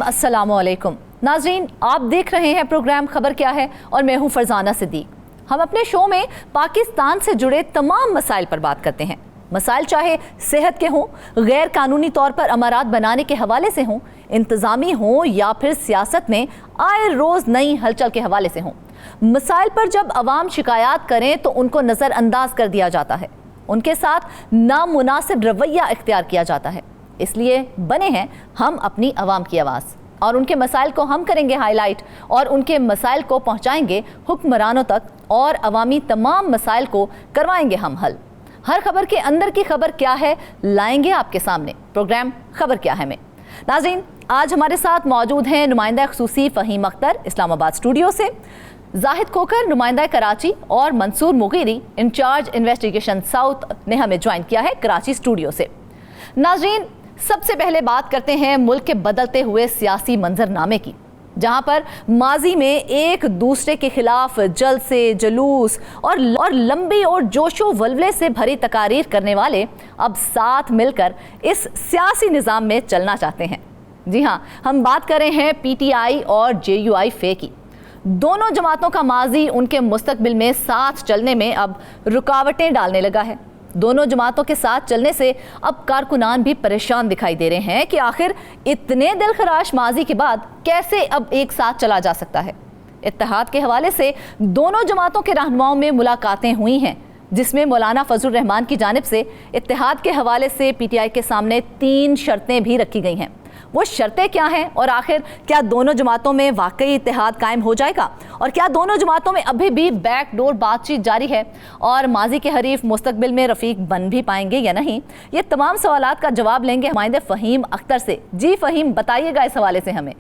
अस्सलामुअलैकुम नाज़रीन, आप देख रहे हैं प्रोग्राम खबर क्या है और मैं हूं फरजाना सिद्दीक। हम अपने शो में पाकिस्तान से जुड़े तमाम मसाइल पर बात करते हैं। मसाइल चाहे सेहत के हों, गैर कानूनी तौर पर अमारात बनाने के हवाले से हों, इंतज़ामी हों या फिर सियासत में आए रोज़ नई हलचल के हवाले से हों। मसाइल पर जब अवाम शिकायत करें तो उनको नज़रअंदाज कर दिया जाता है, उनके साथ नामुनासिब रवैया इख्तियार किया जाता है। इसलिए बने हैं हम अपनी आवाम की आवाज़ और उनके मसाइल को हम करेंगे हाईलाइट और उनके मसाइल को पहुंचाएंगे हुक्मरानों तक और अवामी तमाम मसाइल को करवाएंगे हम हल। हर खबर के अंदर की खबर क्या है लाएंगे आपके सामने प्रोग्राम खबर क्या है में। नाज़रीन, आज हमारे साथ मौजूद हैं नुमाइंदा ख़ुसूसी फ़हीम अख्तर इस्लामाबाद स्टूडियो से, जाहिद खोकर नुमाइंदा कराची और मंसूर मुगीरी इंचार्ज इन्वेस्टिगेशन साउथ ने हमें ज्वाइन किया है कराची स्टूडियो से। नाज़रीन, सबसे पहले बात करते हैं मुल्क के बदलते हुए सियासी मंजरनामे की, जहां पर माजी में एक दूसरे के खिलाफ जलसे, जुलूस और लंबी और जोशो वल्वले से भरी तकारीर करने वाले अब साथ मिलकर इस सियासी निज़ाम में चलना चाहते हैं। जी हाँ, हम बात कर रहे हैं PTI और JUI फे की। दोनों जमातों का माजी उनके मुस्तकबिल में साथ चलने में अब रुकावटें डालने लगा है। दोनों जमातों के साथ चलने से अब कारकुनान भी परेशान दिखाई दे रहे हैं कि आखिर इतने दिलखराश माजी के बाद कैसे अब एक साथ चला जा सकता है। इत्तेहाद के हवाले से दोनों जमातों के रहनुमाओं में मुलाकातें हुई हैं, जिसमें मौलाना फजलुर रहमान की जानिब से इत्तेहाद के हवाले से PTI के सामने 3 शर्तें भी रखी गई हैं। वो शर्तें क्या हैं और आखिर क्या दोनों जमातों में वाकई इत्तेहाद कायम हो जाएगा और क्या दोनों जमातों में अभी भी बैकडोर बातचीत जारी है और माजी के हरीफ मुस्तकबिल में रफीक बन भी पाएंगे या नहीं, ये तमाम सवालात का जवाब लेंगे नुमाइंदे फ़हीम अख्तर से। जी फ़हीम, बताइएगा इस हवाले से हमें।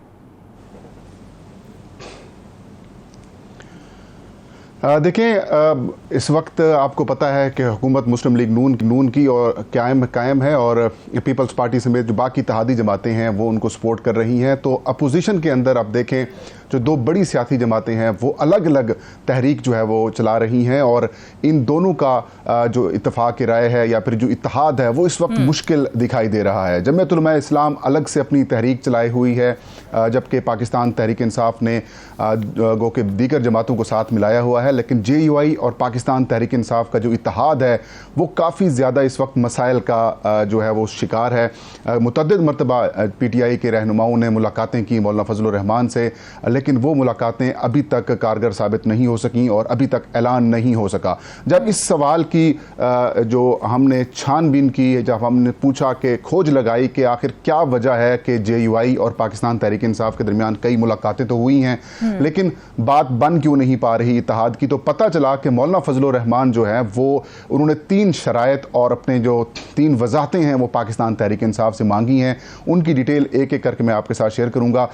देखें, इस वक्त आपको पता है कि हुकूमत मुस्लिम लीग नून की और कायम है और पीपल्स पार्टी समेत जो बाकी इत्तेहादी जमातें हैं वो उनको सपोर्ट कर रही हैं। तो अपोजिशन के अंदर आप देखें जो 2 बड़ी सियासी जमातें हैं वो अलग अलग तहरीक जो है वो चला रही हैं और इन दोनों का जो इत्तफाक राय है या फिर जो इत्तेहाद है वो इस वक्त मुश्किल दिखाई दे रहा है। जमीयत उलमा इस्लाम अलग से अपनी तहरीक चलाई हुई है, जबकि पाकिस्तान तहरीक इंसाफ ने गो के दीगर जमातों को साथ मिलाया हुआ है। लेकिन JUI और पाकिस्तान तहरीक इंसाफ का जो इत्तेहाद है वो काफ़ी ज़्यादा इस वक्त मसाइल का जो है वो शिकार है। मुतअद्दिद मरतबा PTI के रहनुमाओं ने मुलाकातें की मौलाना फजलुर रहमान से, लेकिन वो मुलाकातें अभी तक कारगर साबित नहीं हो सकीं और अभी तक ऐलान नहीं हो सका। जब इस सवाल की जो हमने छानबीन की, जब हमने पूछा कि खोज लगाई कि आखिर क्या वजह है कि JUI और पाकिस्तान तहरीक इंसाफ के दरमियान कई मुलाकातें तो हुई हैं लेकिन बात बन क्यों नहीं पा रही इत्तेहाद की, तो पता चला कि मौलाना फजलुर रहमान जो है वो उन्होंने 3 शराइत और अपने जो 3 वजाहतें हैं वो पाकिस्तान तहरीक इंसाफ से मांगी हैं। उनकी डिटेल एक एक करके मैं आपके साथ शेयर करूँगा।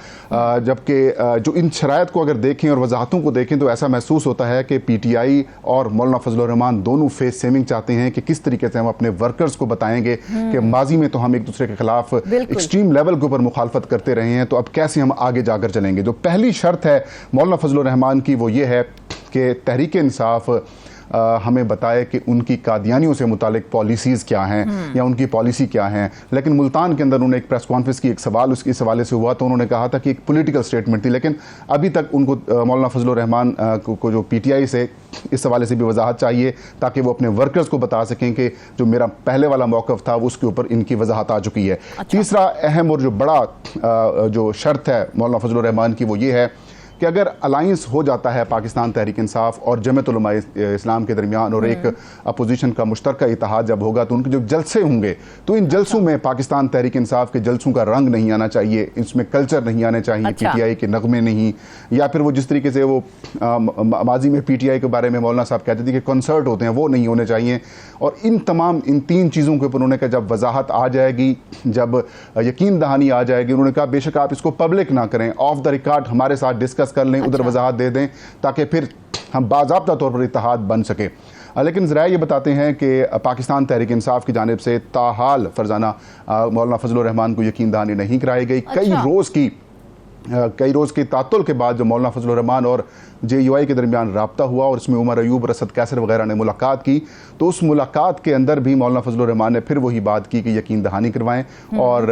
जबकि जो इन शराइत को अगर देखें और वजाहतों को देखें तो ऐसा महसूस होता है कि PTI और मौलाना फजलुर रहमान दोनों फेस सेविंग चाहते हैं कि किस तरीके से हम अपने वर्कर्स को बताएंगे कि माजी में तो हम एक दूसरे के खिलाफ एक्सट्रीम लेवल के ऊपर मुखालफत करते रहे हैं, तो अब कैसे हम आगे जाकर चलेंगे। जो पहली शर्त है मौलाना फजलुर रहमान की वो ये है कि तहरीक इंसाफ हमें बताए कि उनकी कादियानियों से मुतालिक पॉलिसीज़ क्या हैं या उनकी पॉलिसी क्या हैं। लेकिन मुल्तान के अंदर उन्होंने एक प्रेस कॉन्फ्रेंस की, एक सवाल उसके हवाले से हुआ तो उन्होंने कहा था कि एक पॉलिटिकल स्टेटमेंट थी, लेकिन अभी तक उनको मौलाना फजलुर रहमान को जो PTI से इस हवाले से भी वजाहत चाहिए ताकि वो अपने वर्कर्स को बता सकें कि जो मेरा पहले वाला मौक़िफ़ था उसके ऊपर इनकी वजाहत आ चुकी है। तीसरा अहम और जो बड़ा जो शर्त है मौलाना फजलुर रहमान की वो ये है कि अगर अलाइंस हो जाता है पाकिस्तान तहरीक इंसाफ और जमीयत उलमा इस्लाम के दरमियान और एक अपोजिशन का मुश्तरका इत्तेहाद जब होगा तो उनके जो जलसे होंगे तो इन जलसों में पाकिस्तान तहरीक इंसाफ के जलसों का रंग नहीं आना चाहिए, इसमें कल्चर नहीं आने चाहिए, PTI के नगमे नहीं, या फिर वो जिस तरीके से वो माजी में PTI के बारे में मौलाना साहब कहते थे कि कॉन्सर्ट होते हैं वो नहीं होने चाहिए। और इन 3 चीज़ों के ऊपर उन्होंने कहा जब वजाहत आ जाएगी, जब यकीन दहानी आ जाएगी, उन्होंने कहा बेशक आप इसको पब्लिक ना करें, ऑफ द रिकॉर्ड हमारे साथ डिस्कस कर लें, उधर वजाहत दे दें ताकि फिर हम बाज़ाब्ता तौर पर इत्तेहाद बन सके। लेकिन ज़रा ये बताते हैं कि पाकिस्तान तहरीक इंसाफ की जानिब से ताहाल फरजाना मौलाना फजलुर रहमान को यकीन दहानी नहीं कराई गई। कई रोज़ की कई रोज़ के तातुल के बाद जो मौलाना फजलुर रहमान और JUI के दरमियान रब्ता हुआ और इसमें उमर अयूब, रसद कैसर वगैरह ने मुलाकात की, तो उस मुलाकात के अंदर भी मौलाना फजलुर रहमान ने फिर वही बात की कि यकीन दहानी करवाएं और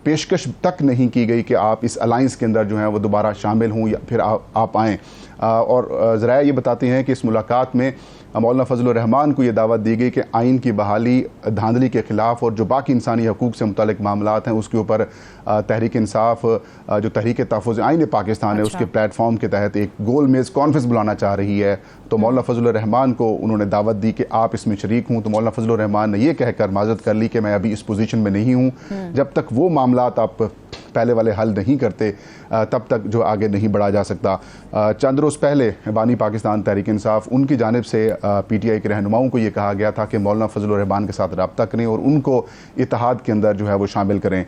पेशकश तक नहीं की गई कि आप इस अलाइंस के अंदर जो है वो दोबारा शामिल हों या फिर आप आएँ। और ज़राए ये बताते हैं कि इस मुलाकात में मौलाना फजलुर रहमान को ये दावत दी गई कि आइन की बहाली, धांधली के ख़िलाफ़ और जो बाकी इंसानी हकूक़ से मुतालिक मामलात हैं उसके ऊपर तहरीक इंसाफ, जो तहरीक तहफ़्फ़ुज़ आइन पाकिस्तान है, उसके प्लेटफॉर्म के तहत एक गोल मेज़ कॉन्फ्रेंस बुलाना चाह रही है। तो मौलाना फजलुर रहमान को उन्होंने दावत दी कि आप इसमें शरीक हूँ। तो मौलाना फजलुर रहमान ने यह कहकर माज़रत कर ली कि मैं अभी इस पोजीशन में नहीं हूँ, जब तक वो मामलात आप पहले वाले हल नहीं करते तब तक जो आगे नहीं बढ़ा जा सकता। चंद रोज़ पहले बानी पाकिस्तान तहरीक इंसाफ, उनकी जानिब से PTI के रहनुमाओं को ये कहा गया था कि मौलाना फजलुर रहमान के साथ रब्ता करें और उनको इत्तेहाद के अंदर जो है वो शामिल करें।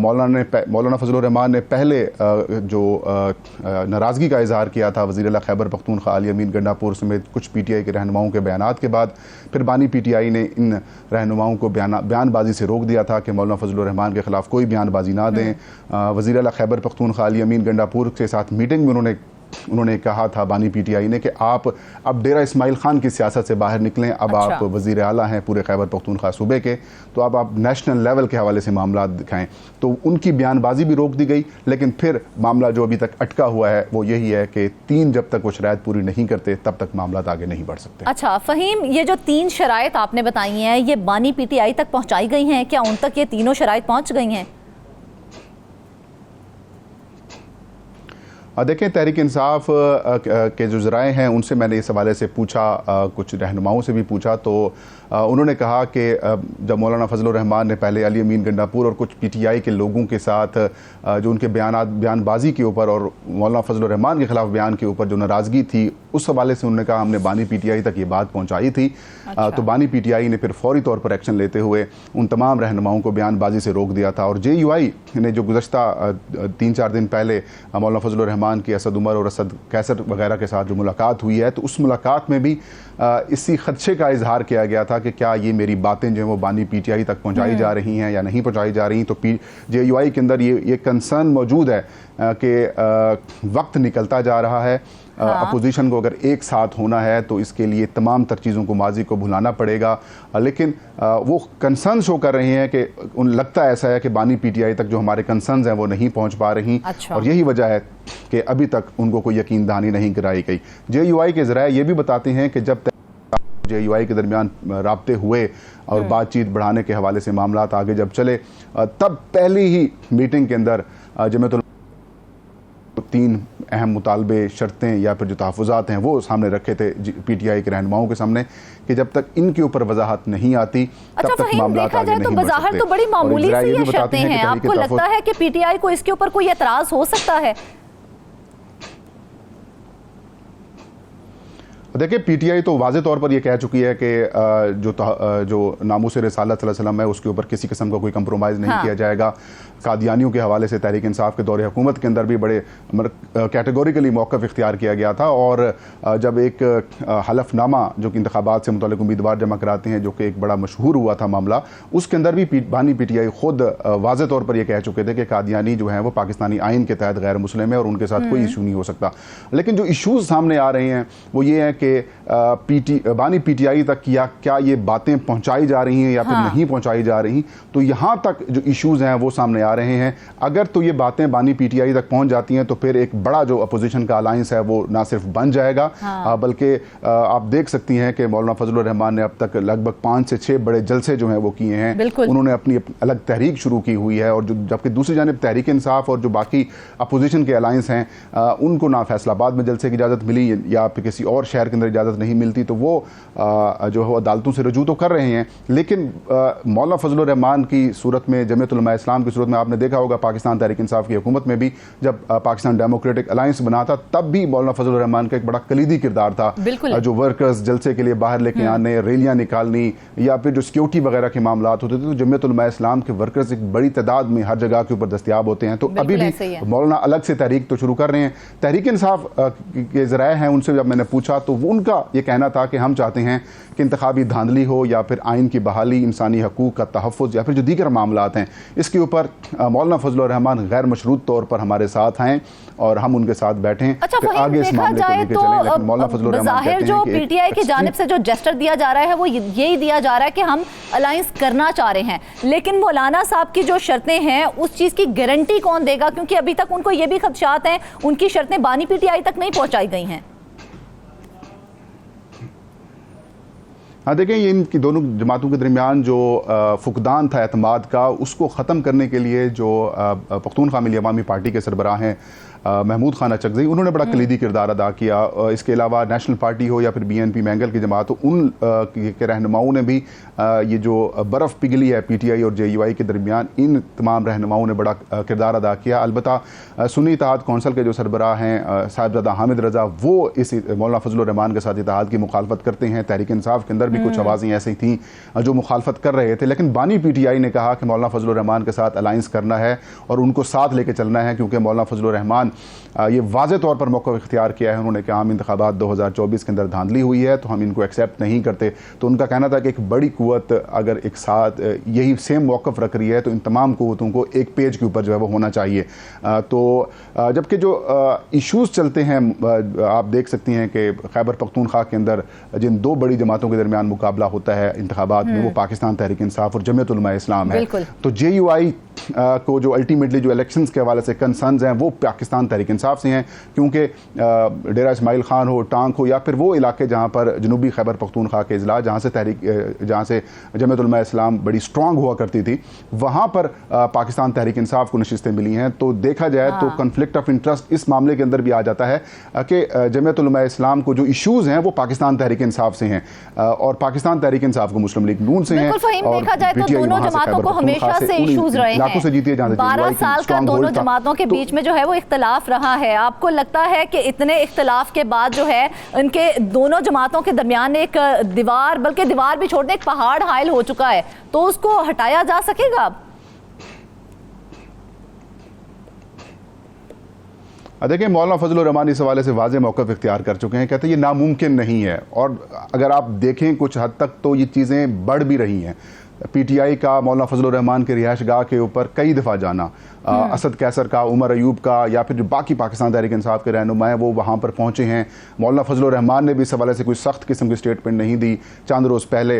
मौलाना फजलुर रहमान ने पहले जो नाराज़गी का इजहार किया था वज़ीर आला खैबर पख्तूनख्वा अली अमीन गंडापुर समेत कुछ PTI के रहनुमाओं के बयानात के बाद, फिर बानी PTI ने इन रहनुमाओं को बयानबाजी से रोक दिया था कि मौलाना फजलुर रहमान के ख़िलाफ़ कोई बयानबाजी ना दें। वज़ीर आला खैबर पख्तूनख्वा अली अमीन गंडापुर के साथ मीटिंग में उन्होंने कहा था बानी PTI ने कि आप अब डेरा इस्माइल खान की सियासत से बाहर निकलें, अब आप वज़ीर आला हैं पूरे खैबर पख्तूनख्वा सूबे के, तो अब आप नेशनल लेवल के हवाले से मामला दिखाएं। तो उनकी बयानबाजी भी रोक दी गई, लेकिन फिर मामला जो अभी तक अटका हुआ है वो यही है कि 3 जब तक वो शराइत पूरी नहीं करते तब तक मामला आगे नहीं बढ़ सकते। अच्छा फ़हीम, ये जो 3 शराइत आपने बताई हैं ये बानी PTI तक पहुँचाई गई हैं क्या? उन तक ये तीनों शराइत पहुँच गई हैं? देखें, तहरीक इंसाफ के जो ज़राए हैं उनसे मैंने इस हवाले से पूछा, कुछ रहनुमाओं से भी पूछा, तो उन्होंने कहा कि जब मौलाना फजलुर रहमान ने पहले अली अमीन गंडापुर और कुछ PTI के लोगों के साथ जो उनके बयानबाजी के ऊपर और मौलाना फजलुर रहमान के ख़िलाफ़ बयान के ऊपर जो नाराज़गी थी, उस हवाले से उन्होंने कहा हमने बानी PTI तक ये बात पहुँचाई थी। तो बानी PTI ने फिर फौरी तौर पर एक्शन लेते हुए उन तमाम रहनुमाओं को बयानबाजी से रोक दिया था। और JUI ने जो गुज़श्ता 3-4 दिन पहले मौलाना फजलुर रहमान की असद उमर और रसद कैसर वगैरह के साथ जो मुलाकात हुई है, तो उस मुलाकात में भी इसी खदशे का इजहार किया गया था कि क्या ये मेरी बातें जो हैं वो बानी PTI तक पहुंचाई जा रही हैं या नहीं पहुंचाई जा रही। तो JUI के अंदर ये कंसर्न मौजूद है कि वक्त निकलता जा रहा है। अपोजिशन को अगर एक साथ होना है तो इसके लिए तमाम तर चीज़ों को, माजी को भुलाना पड़ेगा, लेकिन वो कंसर्न शो कर रहे हैं कि उन लगता ऐसा है कि बानी PTI तक जो हमारे कंसर्न्स हैं वो नहीं पहुंच पा रही। और यही वजह है कि अभी तक उनको कोई यकीन दहानी नहीं कराई गई। JUI के ज़राए ये भी बताते हैं कि जब JUI के दरमियान राब्ते हुए और बातचीत बढ़ाने के हवाले से मामलात आगे जब चले, तब पहली ही मीटिंग के अंदर जमीयत 3 अहम मुतालबे, शर्तें या फिर जो तहफ़्फ़ुज़ात हैं वो सामने रखे थे PTI के रहनुमाओं के सामने कि जब तक इनके ऊपर वजाहत नहीं आती तब तक मामला आगे नहीं बढ़ सकते। वजाहत तो बड़ी मामूली सी ये शर्तें हैं, आपको लगता है कि PTI को इसके ऊपर कोई एतराज़ हो सकता है? देखिए, PTI तो वाज़े तौर पर यह कह चुकी है कि जो नामूस रिसालत सल्लल्लाहु अलैहि वसल्लम है उसके ऊपर किसी किस्म का कोई कंप्रोमाइज़ नहीं किया जाएगा। कादियानियों के हवाले से तहरीक इंसाफ के दौरे हुकूमत के अंदर भी बड़े कैटेगोरिकली मौक़िफ़ इख्तियार किया गया था। और जब एक हलफनामा जो कि इंतखाबात से मुतल्लिक़ उम्मीदवार जमा कराते हैं, जो कि एक बड़ा मशहूर हुआ था मामला, उसके अंदर भी बानी PTI ख़ुद वाज़े तौर पर यह कह चुके थे कि कादियानी जो हैं वो पाकिस्तानी आइन के तहत गैर मुस्लिम है और उनके साथ कोई इशू नहीं हो सकता। लेकिन जो इशूज़ सामने आ रहे हैं वो ये है कि बानी PTI तक क्या ये बातें पहुँचाई जा रही हैं या फिर नहीं पहुँचाई जा रही। तो यहाँ तक जो इशूज़ हैं वो सामने आ रहे हैं। अगर तो ये बातें बानी PTI तक पहुंच जाती हैं तो फिर एक बड़ा जो अपोजिशन का अलायंस है वो ना सिर्फ बन जाएगा, बल्कि आप देख सकती हैं कि मौलाना फजलुर रहमान ने अब तक लगभग 5 से 6 बड़े जलसे जो हैं वो किए हैं। उन्होंने अपनी अलग तहरीक शुरू की हुई है और जबकि दूसरी जानिब तहरीक इंसाफ और जो बाकी अपोजिशन के अलायंस हैं उनको ना फैसलाबाद में जलसे की इजाज़त मिली या फिर किसी और शहर के अंदर इजाज़त नहीं मिलती, तो वो जो है अदालतों से रजू तो कर रहे हैं। लेकिन मौलाना फजलुर रहमान की सूरत में, जमीयत उलमा इस्लाम की सूरत में, आपने देखा होगा पाकिस्तान तहरीक इंसाफ की हुकूमत में भी जब पाकिस्तान डेमोक्रेटिक अलायंस बना था तब भी मौलाना फजलुर रहमान का एक बड़ा कलीदी किरदार था। जो वर्कर्स जलसे के लिए बाहर लेके आने, रैलियां निकालनी या फिर जो सिक्योरिटी वगैरह के मामला होते थे, तो जमीयत उलमा इस्लाम के वर्कर्स एक बड़ी तादाद में हर जगह के ऊपर दस्तयाब होते हैं। तो अभी भी मौलाना अलग से तहरीक तो शुरू कर रहे हैं। तहरीक इंसाफ के ज़राए हैं उनसे जब मैंने पूछा तो वो उनका ये कहना था कि हम चाहते हैं कि इंतखाबी धांधली हो या फिर आइन की बहाली, इंसानी हकूक़ का तहफ़्फ़ुज़ या फिर जो दीगर मामलात हैं, इसके ऊपर मौलाना फजलुर रहमान गैर मशरूत तौर पर हमारे साथ आएँ और हम उनके साथ बैठें। अच्छा, फिर आगे इस मामले को लेकर चलें। लेकिन मौलाना फजलुर रहमान कहते हैं जो कि पीटीआई की जानिब से जो जेस्चर दिया जा रहा है वो यही दिया जा रहा है कि हम अलायंस करना चाह रहे हैं, लेकिन मौलाना साहब की जो शर्तें हैं उस चीज़ की गारंटी कौन देगा? क्योंकि अभी तक उनको ये भी खदशात हैं, उनकी शर्तें बानी पीटीआई तक नहीं पहुंचाई गई हैं। हाँ, देखें, ये इनकी दोनों जमातों के दरमियान जो फुकदान था एतमाद का, उसको ख़त्म करने के लिए जो पख्तूनख्वा मिली अवामी पार्टी के सरबराह हैं महमूद खान अचकज़ई, उन्होंने बड़ा कलीदी किरदार अदा किया। इसके अलावा नेशनल पार्टी हो या फिर BNP मैंगल की जमात हो, उन के रहनुमाओं ने भी ये जो बर्फ़ पिघली है PTI और JUI के दरमियान, इन तमाम रहनुमाओं ने बड़ा किरदार अदा किया। अलबत्ता सुन्नी इत्तेहाद कौंसल के जो सरबराह हैं साहिबजादा हामिद रज़ा, वो इस मौलाना फजलुर रहमान के साथ इत्तेहाद की मुखालफत करते हैं। तहरीक इंसाफ के अंदर भी कुछ आवाज़ें ऐसी थीं जो मुखालफत कर रहे थे, लेकिन बानी PTI ने कहा कि मौलाना फजलुर रहमान के साथ अलायंस करना है और उनको साथ लेके चलना है, क्योंकि मौलाना फजलुर रहमान ये वाज़े तौर पर मौक़िफ़ इख्तियार किया है। उन्होंने कहा आम इंतखाबात 2024 के अंदर धांधली हुई है तो हम इनको एक्सेप्ट नहीं करते। तो उनका कहना था कि एक बड़ी कुव्वत अगर एक साथ यही सेम मौक़िफ़ रख रही है तो इन तमाम कुव्वतों को एक पेज के ऊपर जो है वो होना चाहिए। जबकि जो इशूज़ चलते हैं, आप देख सकती हैं कि खैबर पख्तूनख्वा के अंदर जिन दो बड़ी जमातों के दरमियान मुकाबला होता है इंतखाबात में, वो पाकिस्तान तहरीक इंसाफ और जमीयत उलमा इस्लाम है। तो JUI को जो अल्टीमेटली जो इलेक्शंस के हवाले से कंसर्न्स हैं वो पाकिस्तान तहरीक इंसाफ से हैं, क्योंकि डेरा इस्माइल खान हो, टांक हो या फिर वो इलाके जहाँ पर जनूबी खैबर पख्तूनख्वा के अजला जहाँ से जमीयत उलमा इस्लाम बड़ी स्ट्रॉन्ग हुआ करती थी, वहाँ पर पाकिस्तान तहरीक इंसाफ को नशिस्तें मिली हैं। तो देखा जाए तो कन्फ्लिक्ट ऑफ इंटरेस्ट इस मामले के अंदर भी आ जाता है कि जमीयत उलमा इस्लाम को जो इशूज़ हैं वो पाकिस्तान तहरीक इंसाफ से हैं और पाकिस्तान तहरीक इंसाफ को मुस्लिम लीग नून से हैं। और देखा जाए तो दोनों जमातों को हमेशा से इशूज़ रहे हैं। 12 साल का दोनों जमातों के बीच में जो है वो इख्तलाफ रहा है। आपको लगता है कि इतने इख्तलाफ के बाद जो है उनके दोनों जमातों के दरमियान एक दीवार, बल्कि दीवार भी छोड़ने एक पहाड़ हायल हो चुका है, तो उसको हटाया जा सकेगा? देखिए, मौलाना फजलुर रहमान इस हवाले से वाज़े मौक़िफ़ इख्तियार कर चुके हैं। कहते हैं ये नामुमकिन नहीं है, और अगर आप देखें कुछ हद तक तो ये चीज़ें बढ़ भी रही हैं। PTI का मौलाना फजलुर रहमान के रिहाइश गाह के ऊपर कई दफ़ा जाना, असद कैसर का, उमर अयूब का या फिर जो बाकी पाकिस्तान तहरीक इंसाफ के रहनुमा हैं वो वहाँ पर पहुँचे हैं। मौलाना फजलुर रहमान ने भी इस हवाले से कोई सख्त किस्म की स्टेटमेंट नहीं दी। चंद रोज़ पहले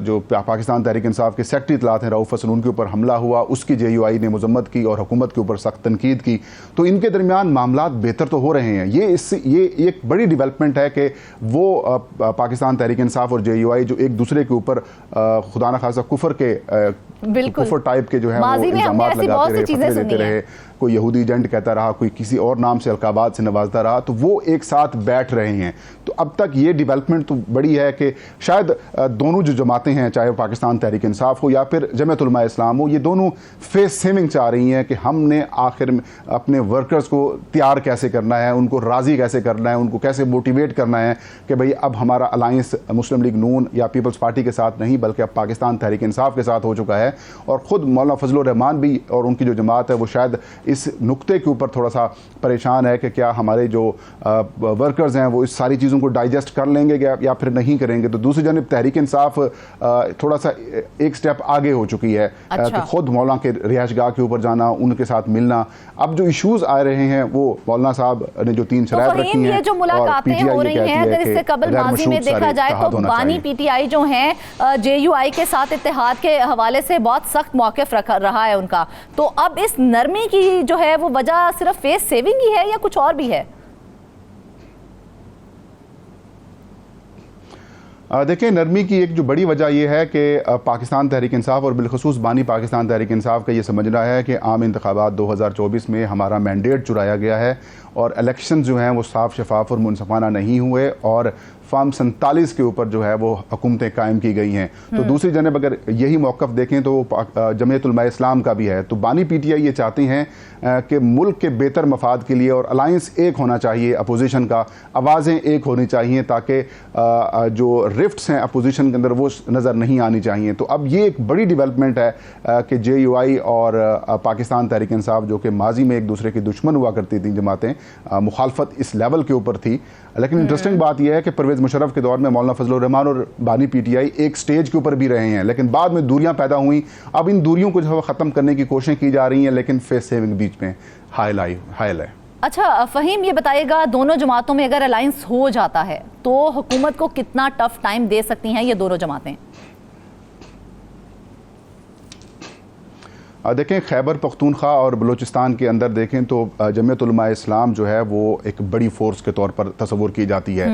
जो पाकिस्तान तहरीक इंसाफ के सेक्रेटरी इत्तलात हैं रऊफ़ हसन, उनके ऊपर हमला हुआ, उसकी JUI ने मजम्मत की और हुकूमत के ऊपर सख्त तनकीद की। तो इनके दरमियान मामलात बेहतर तो हो रहे हैं। ये एक बड़ी डिवेलपमेंट है कि वो पाकिस्तान तहरीक इंसाफ और JUI जो एक दूसरे के ऊपर खुदा न खासा कुफर के कुफर टाइप के जो है वो इल्ज़ामात लगाते रहे, फतवे देते रहे, कोई यहूदी एजेंट कहता रहा, कोई किसी और नाम से अलकाबात से नवाजता रहा, तो वो एक साथ बैठ रहे हैं। तो अब तक ये डेवलपमेंट तो बड़ी है कि शायद दोनों जो जमातें हैं, चाहे पाकिस्तान तहरीक इंसाफ हो या फिर जमीयत उलमा इस्लाम हो, ये दोनों फेस सेविंग चाह रही हैं कि हमने आखिर में अपने वर्कर्स को तैयार कैसे करना है, उनको राज़ी कैसे करना है, उनको कैसे मोटिवेट करना है कि भाई अब हमारा अलायंस मुस्लिम लीग नून या पीपल्स पार्टी के साथ नहीं बल्कि अब पाकिस्तान तहरीक इंसाफ के साथ हो चुका है। और ख़ुद मौलाना फजलुर रहमान भी और उनकी जो जमात है वो शायद इस नुक्ते के ऊपर थोड़ा सा परेशान है कि क्या हमारे जो वर्कर्स हैं वो इस सारी चीज़ों को डाइजेस्ट कर लेंगे या फिर नहीं करेंगे। तो दूसरी जानब तहरीक इंसाफ थोड़ा सा एक स्टेप आगे हो चुकी है। कि ख़ुद मौलाना के रिहाइश गाह के ऊपर जाना, उनके साथ मिलना। अब जो इशूज़ आ रहे हैं वो मौलाना साहब ने जो 3 शराइत रखी हैं, जो मुलाकातें हो रही हैं, अगर इससे कबल माजी में देखा जाए तो बानी PTI जो हैं JUI के साथ इत्तेहाद के हवाले से बहुत सख्त मौक़िफ़ रहा है उनका। तो अब इस नरमी की जो है वो वजह सिर्फ फेस सेविंग ही है या कुछ और भी है? देखिए, नरमी की एक जो बड़ी वजह यह है कि पाकिस्तान तहरीक इंसाफ और बिलखसूस बानी पाकिस्तान तहरीक इंसाफ का ये समझना है कि आम इंतखाबात 2024 में हमारा मैंडेट चुराया गया है और इलेक्शन जो हैं वो साफ शफाफ और मुनसफाना नहीं हुए और फार्म 47 के ऊपर जो है वो हुकूमतें कायम की गई हैं। तो दूसरी जानब अगर यही मौक़िफ़ देखें तो जमीयत उलमा इस्लाम का भी है। तो बानी PTI ये चाहते हैं कि मुल्क के बेहतर मफाद के लिए और अलायंस एक होना चाहिए, अपोजिशन का आवाज़ें एक होनी चाहिए ताकि जो रिफ्ट्स हैं अपोजिशन के अंदर वो नज़र नहीं आनी चाहिए। तो अब ये एक बड़ी डेवलपमेंट है कि JUI और पाकिस्तान तहरीक इंसाफ, जो कि माजी में एक दूसरे की दुश्मन हुआ करती थी जमातें, मुखालफत इस लेवल के ऊपर थी। लेकिन इंटरेस्टिंग बात यह है कि परवेज़ मुशर्रफ के दौर में मौलाना फजलुर रहमान और बानी PTI एक स्टेज के ऊपर भी रहे हैं, लेकिन बाद में दूरियां पैदा हुई। अब इन दूरियों को जो है ख़त्म करने की कोशिशें की जा रही हैं, लेकिन फेस सेविंग बीच में हायल है। अच्छा फ़हीम, ये बताइएगा, दोनों जमातों में अगर अलायंस हो जाता है तो हुकूमत को कितना टफ टाइम दे सकती हैं ये दोनों जमातें? देखें, खैबर पख्तूनख्वा और बलूचिस्तान के अंदर देखें तो जमीयत उलमा इस्लाम जो है वो एक बड़ी फोर्स के तौर पर तस्वुर की जाती है।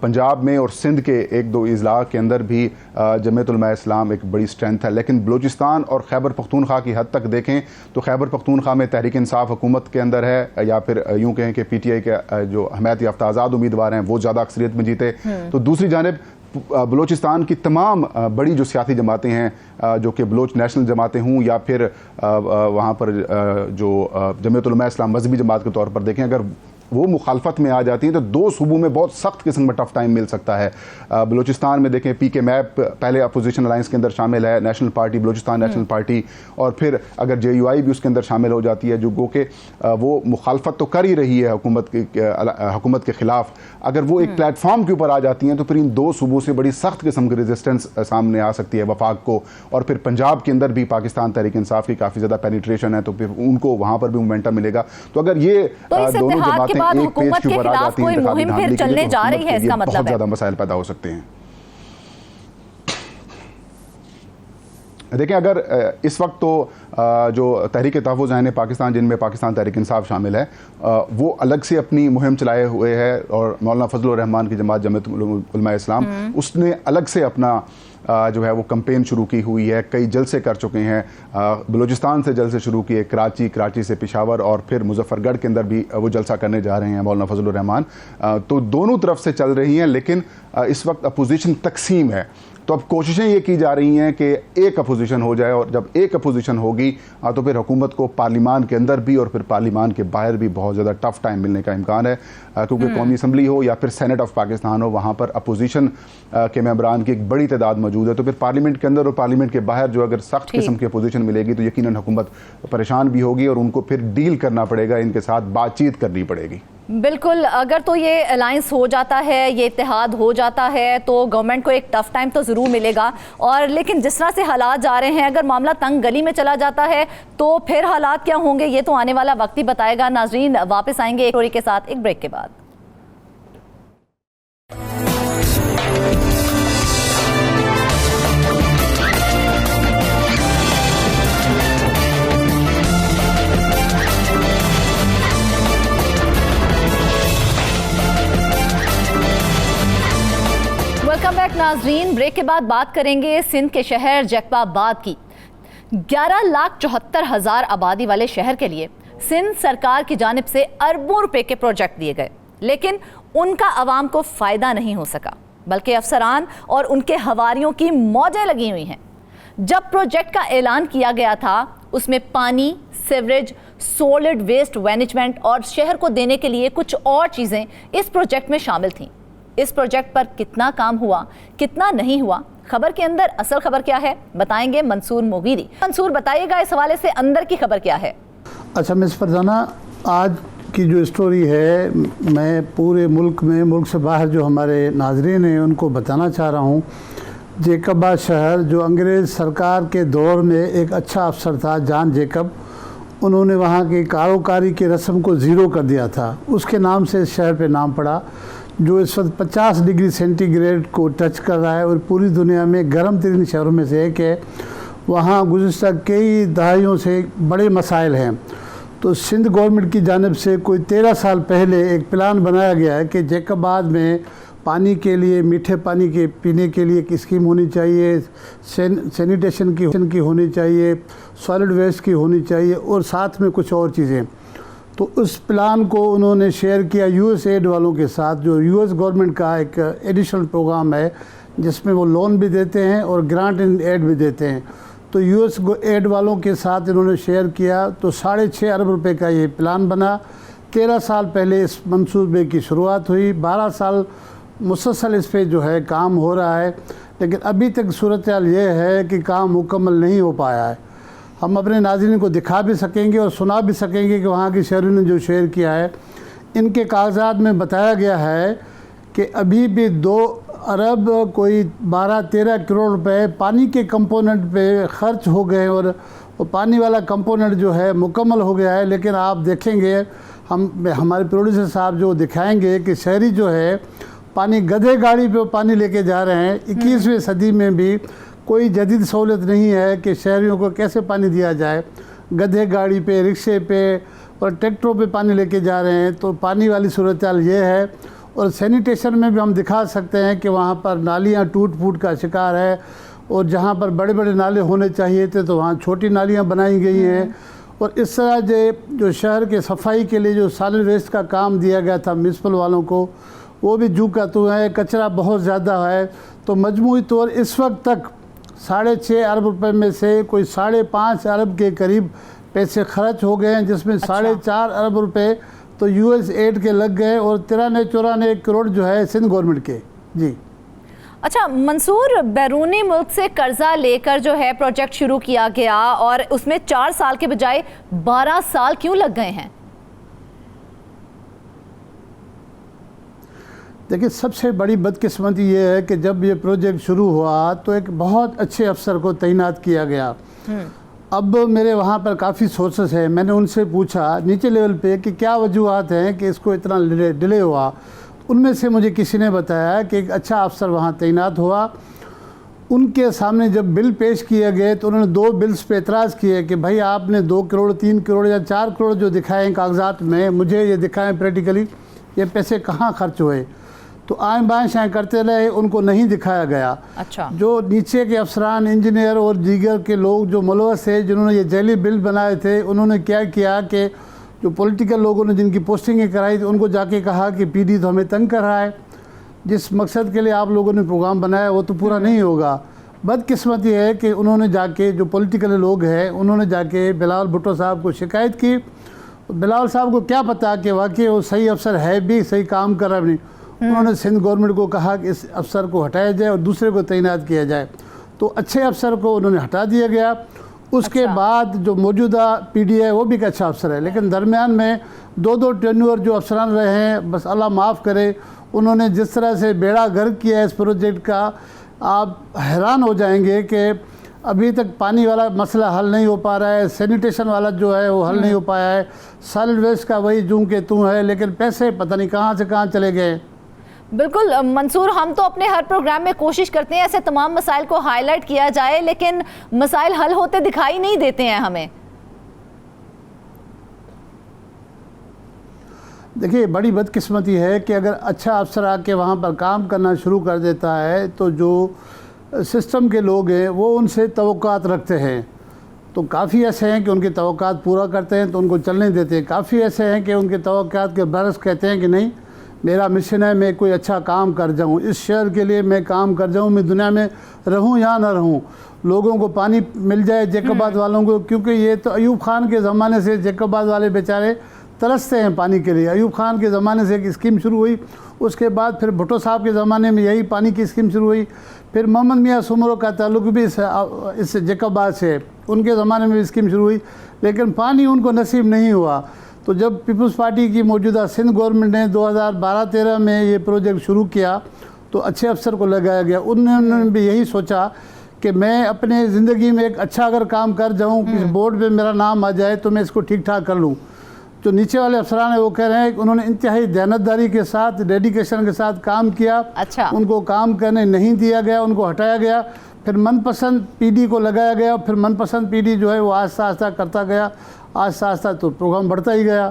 पंजाब में और सिंध के एक दो अजला के अंदर भी जमीयत उलमा इस्लाम एक बड़ी स्ट्रेंथ है, लेकिन बलूचिस्तान और खैबर पख्तूनख्वा की हद तक देखें तो खैबर पख्तूनख्वा में तहरीक इंसाफ हुकूमत के अंदर है, या फिर यूँ कहें कि PTI के जो हमायत याफ्ता आज़ाद उम्मीदवार हैं वो ज़्यादा अक्सरियत में जीते। तो दूसरी जानिब बलूचिस्तान की तमाम बड़ी जो सियासी जमातें हैं, जो कि बलोच नेशनल जमातें हों या फिर वहाँ पर जो जमीयत उलमा इस्लाम मजहबी जमात के तौर पर देखें, अगर वो मुखालफत में आ जाती हैं तो दो सूबों में बहुत सख्त किस्म का टफ टाइम मिल सकता है। बलूचिस्तान में देखें PK मैप पहले अपोजिशन अलायंस के अंदर शामिल है, national party, Balochistan national party, और फिर अगर JUI भी उसके अंदर शामिल हो जाती है, जो गो के वो मुखालफत तो कर ही रही है हुकूमत के ख़िलाफ़, अगर वो एक प्लेटफॉर्म के ऊपर आ जाती हैं तो फिर इन दो सूबों से बड़ी सख्त किस्म की रेजिस्टेंस सामने आ सकती है वफाक को। और फिर पंजाब के अंदर भी पाकिस्तान तहरीक इंसाफ की काफ़ी ज़्यादा पेनिट्रेशन है, तो फिर उनको वहाँ पर भी मोमेंटम मिलेगा। तो अगर ये दोनों जमातें एक पेज के ऊपर आ जाती हैं इंतखाबी धांधली के लिए, तो हुकूमत के लिए बहुत ज़्यादा मसाइल पैदा हो सकते हैं। देखें, अगर इस वक्त तो जो तहरीक तहफ़्फ़ुज़ अहन पाकिस्तान, जिनमें पाकिस्तान तहरीक इंसाफ शामिल है, वो अलग से अपनी मुहिम चलाए हुए है, और मौलाना फजलुर रहमान की जमात जमीयत उलमा इस्लाम उसने अलग से अपना जो है वो कैंपेन शुरू की हुई है। कई जलसे कर चुके हैं, बलूचिस्तान से जलसे शुरू किए, कराची से पेशावर, और फिर मुजफ्फरगढ़ के अंदर भी वो जलसा करने जा रहे हैं मौलाना फजलुर रहमान। तो दोनों तरफ से चल रही हैं, लेकिन इस वक्त अपोजिशन तकसीम है। तो अब कोशिशें ये की जा रही हैं कि एक अपोजिशन हो जाए, और जब एक अपोजिशन होगी तो फिर हुकूमत को पार्लिमान के अंदर भी और फिर पार्लिमान के बाहर भी बहुत ज़्यादा टफ टाइम मिलने का इम्कान है, क्योंकि कौमी असम्बली हो या फिर सेनेट ऑफ पाकिस्तान हो, वहाँ पर अपोजिशन के मेंबरान की एक बड़ी तादाद मौजूद है। तो फिर पार्लियामेंट के अंदर और पार्लियामेंट के बाहर जो अगर सख्त किस्म की अपोजिशन मिलेगी तो यकीनन हुकूमत परेशान भी होगी, और उनको फिर डील करना पड़ेगा, इनके साथ बातचीत करनी पड़ेगी। बिल्कुल, अगर तो ये अलायंस हो जाता है, ये इत्तेहाद हो जाता है, तो गवर्नमेंट को एक टफ टाइम तो ज़रूर मिलेगा। और लेकिन जिस तरह से हालात जा रहे हैं, अगर मामला तंग गली में चला जाता है तो फिर हालात क्या होंगे, ये तो आने वाला वक्त ही बताएगा। नाजरीन, वापस आएंगे एक स्टोरी के साथ एक ब्रेक के बाद। वेलकम बैक नाजरीन। ब्रेक के बाद बात करेंगे सिंध के शहर जैकबाबाद की। 11,74,000 आबादी वाले शहर के लिए सिंध सरकार की जानिब से अरबों रुपए के प्रोजेक्ट दिए गए, लेकिन उनका आवाम को फ़ायदा नहीं हो सका, बल्कि अफसरान और उनके हवारियों की मौजें लगी हुई हैं। जब प्रोजेक्ट का ऐलान किया गया था, उसमें पानी, सीवरेज, सॉलिड वेस्ट मैनेजमेंट और शहर को देने के लिए कुछ और चीज़ें इस प्रोजेक्ट में शामिल थीं। इस प्रोजेक्ट पर कितना काम हुआ, कितना नहीं हुआ, खबर के अंदर असल खबर क्या है, बताएंगे मंसूर मोगीरी। मंसूर, बताइएगा इस हवाले से अंदर की खबर क्या है? अच्छा मिस फरजाना, आज की जो स्टोरी है मैं पूरे मुल्क में, मुल्क से बाहर जो हमारे नाजरीन हैं उनको बताना चाह रहा हूँ। जैकबाबाद शहर जो अंग्रेज़ सरकार के दौर में एक अच्छा अफसर था, जॉन जैकब, उन्होंने वहाँ की कारोकारी की रस्म को ज़ीरो कर दिया था। उसके नाम से इस शहर पे नाम पड़ा, जो इस वक्त 50 डिग्री सेंटीग्रेड को टच कर रहा है और पूरी दुनिया में गर्म तरीन शहरों में से एक है। वहाँ गुज़िश्ता कई दहाइयों से बड़े मसाइल हैं। तो सिंध गवर्नमेंट की जानिब से कोई 13 साल पहले एक प्लान बनाया गया है कि जैकबाबाद में पानी के लिए, मीठे पानी के पीने के लिए एक स्कीम होनी चाहिए, सैनिटेशन की होनी चाहिए, सॉलिड वेस्ट की होनी चाहिए, और साथ में कुछ और चीज़ें। तो उस प्लान को उन्होंने शेयर किया USAID वालों के साथ, जो US गवर्नमेंट का एक एडिशनल प्रोग्राम है जिसमें वो लोन भी देते हैं और ग्रांट एंड एड भी देते हैं। तो USAID वालों के साथ इन्होंने शेयर किया, तो 6.5 अरब रुपए का ये प्लान बना। 13 साल पहले इस मंसूबे की शुरुआत हुई। 12 साल मुसलसल इस पे जो है काम हो रहा है, लेकिन अभी तक सूरत हाल ये है कि काम मुकम्मल नहीं हो पाया है। हम अपने नाज़रीन को दिखा भी सकेंगे और सुना भी सकेंगे कि वहाँ की शहरों ने जो शेयर किया है, इनके कागजात में बताया गया है कि अभी भी 2 अरब कोई 12-13 करोड़ रुपए पानी के कंपोनेंट पे खर्च हो गए और वो पानी वाला कंपोनेंट जो है मुकम्मल हो गया है। लेकिन आप देखेंगे, हमारे प्रोड्यूसर साहब जो दिखाएंगे कि शहरी जो है पानी गधे गाड़ी पे पानी लेके जा रहे हैं। 21वीं सदी में भी कोई जदीद सहूलत नहीं है कि शहरियों को कैसे पानी दिया जाए। गधे गाड़ी पे, रिक्शे पे और ट्रैक्टरों पे पानी लेके जा रहे हैं। तो पानी वाली सूरत हाल ये है। और सैनिटेशन में भी हम दिखा सकते हैं कि वहाँ पर नालियाँ टूट फूट का शिकार है और जहाँ पर बड़े बड़े नाले होने चाहिए थे तो वहाँ छोटी नालियाँ बनाई गई हैं। और इस तरह जो शहर के सफाई के लिए जो सॉलिड वेस्ट का काम दिया गया था म्यूनसिपल वालों को, वो भी जू का तू है, कचरा बहुत ज़्यादा है। तो मजमूई तौर इस वक्त तक 6.5 अरब रुपए में से कोई 5.5 अरब के करीब पैसे खर्च हो गए हैं, जिसमें 4.5 अरब रुपए तो US एड के लग गए और 93-94 करोड़ जो है सिंध गवर्नमेंट के। जी अच्छा मंसूर, बैरूनी मुल्क से कर्जा लेकर जो है प्रोजेक्ट शुरू किया गया और उसमें 4 साल के बजाय 12 साल क्यों लग गए हैं? देखिए, सबसे बड़ी बदकिस्मती ये है कि जब ये प्रोजेक्ट शुरू हुआ तो एक बहुत अच्छे अफसर को तैनात किया गया। अब मेरे वहाँ पर काफ़ी सोर्सेस हैं, मैंने उनसे पूछा नीचे लेवल पे कि क्या वजूहत हैं कि इसको इतना डिले हुआ। उनमें से मुझे किसी ने बताया कि एक अच्छा अफसर वहाँ तैनात हुआ। उनके सामने जब बिल पेश किए गए तो उन्होंने 2 बिल्स पे एतराज़ किए कि भाई आपने 2 करोड़ 3 करोड़ या 4 करोड़ जो दिखाए कागजात में, मुझे ये दिखाएं प्रैक्टिकली ये पैसे कहाँ खर्च हुए। तो आए बाएँ शाएँ करते रहे, उनको नहीं दिखाया गया। अच्छा। जो नीचे के अफसरान, इंजीनियर और दीगर के लोग जो मुलवस है जिन्होंने ये जैली बिल बनाए थे, उन्होंने क्या किया कि जो पॉलिटिकल लोगों ने जिनकी पोस्टिंगें कराई थी उनको जाके कहा कि PD तो हमें तंग कर रहा है, जिस मकसद के लिए आप लोगों ने प्रोग्राम बनाया वो तो पूरा नहीं होगा। बदकिस्मती है कि उन्होंने जाके जो पॉलिटिकल लोग हैं उन्होंने जाके बिलावल भुट्टो साहब को शिकायत की। बिलावल साहब को क्या पता कि वाकई वो सही अफसर है भी, सही काम कर रहा है नहीं। उन्होंने सिंध गवर्नमेंट को कहा कि इस अफसर को हटाया जाए और दूसरे को तैनात किया जाए। तो अच्छे अफसर को उन्होंने हटा दिया गया। उसके बाद जो मौजूदा PD है वो भी एक अच्छा अफसर है, लेकिन दरमियान में 2 टेन्योर जो अफसरान रहे हैं, बस अल्लाह माफ़ करे, उन्होंने जिस तरह से बेड़ा गर्क किया है इस प्रोजेक्ट का, आप हैरान हो जाएंगे कि अभी तक पानी वाला मसला हल नहीं हो पा रहा है, सैनिटेशन वाला जो है वो हल नहीं हो पाया है, सॉलिड वेस्ट का वही जूं के तू है, लेकिन पैसे पता नहीं कहाँ से कहाँ चले गए। बिल्कुल मंसूर, हम तो अपने हर प्रोग्राम में कोशिश करते हैं ऐसे तमाम मसाइल को हाईलाइट किया जाए, लेकिन मसाइल हल होते दिखाई नहीं देते हैं हमें। देखिए, बड़ी बदकिस्मती है कि अगर अच्छा अफसर आके वहाँ पर काम करना शुरू कर देता है तो जो सिस्टम के लोग हैं वो उनसे तवक्कात रखते हैं। तो काफ़ी ऐसे हैं कि उनकी तवक्कात पूरा करते हैं तो उनको चलने देते हैं। काफ़ी ऐसे हैं कि उनके तवक्कात के बरस कहते हैं कि नहीं, मेरा मिशन है मैं कोई अच्छा काम कर जाऊं, इस शहर के लिए मैं काम कर जाऊं, मैं दुनिया में रहूं या ना रहूं, लोगों को पानी मिल जाए जैकबाद वालों को। क्योंकि ये तो अयूब खान के ज़माने से जैकबाद वाले बेचारे तरसते हैं पानी के लिए। अयूब खान के ज़माने से एक स्कीम शुरू हुई, उसके बाद फिर भुट्टो साहब के ज़माने में यही पानी की स्कीम शुरू हुई, फिर मोहम्मद मियाँ सुमरो का ताल्लुक भी इस जैकबाद से, उनके ज़माने में भी स्कीम शुरू हुई, लेकिन पानी उनको नसीब नहीं हुआ। तो जब पीपल्स पार्टी की मौजूदा सिंध गवर्नमेंट ने 2012-13 में ये प्रोजेक्ट शुरू किया तो अच्छे अफसर को लगाया गया। उन्होंने भी यही सोचा कि मैं अपने ज़िंदगी में एक अच्छा अगर काम कर जाऊँ, किसी बोर्ड पे मेरा नाम आ जाए तो मैं इसको ठीक ठाक कर लूँ। जो नीचे वाले अफसरान हैं वो कह रहे हैं कि उन्होंने इंतहाई दयानतदारी के साथ, डेडिकेशन के साथ काम किया। अच्छा। उनको काम करने नहीं दिया गया, उनको हटाया गया, फिर मनपसंद PD को लगाया गया, फिर मनपसंद PD जो है वो आस्ता आस्ता करता गया, आस्ता आस्ता तो प्रोग्राम बढ़ता ही गया।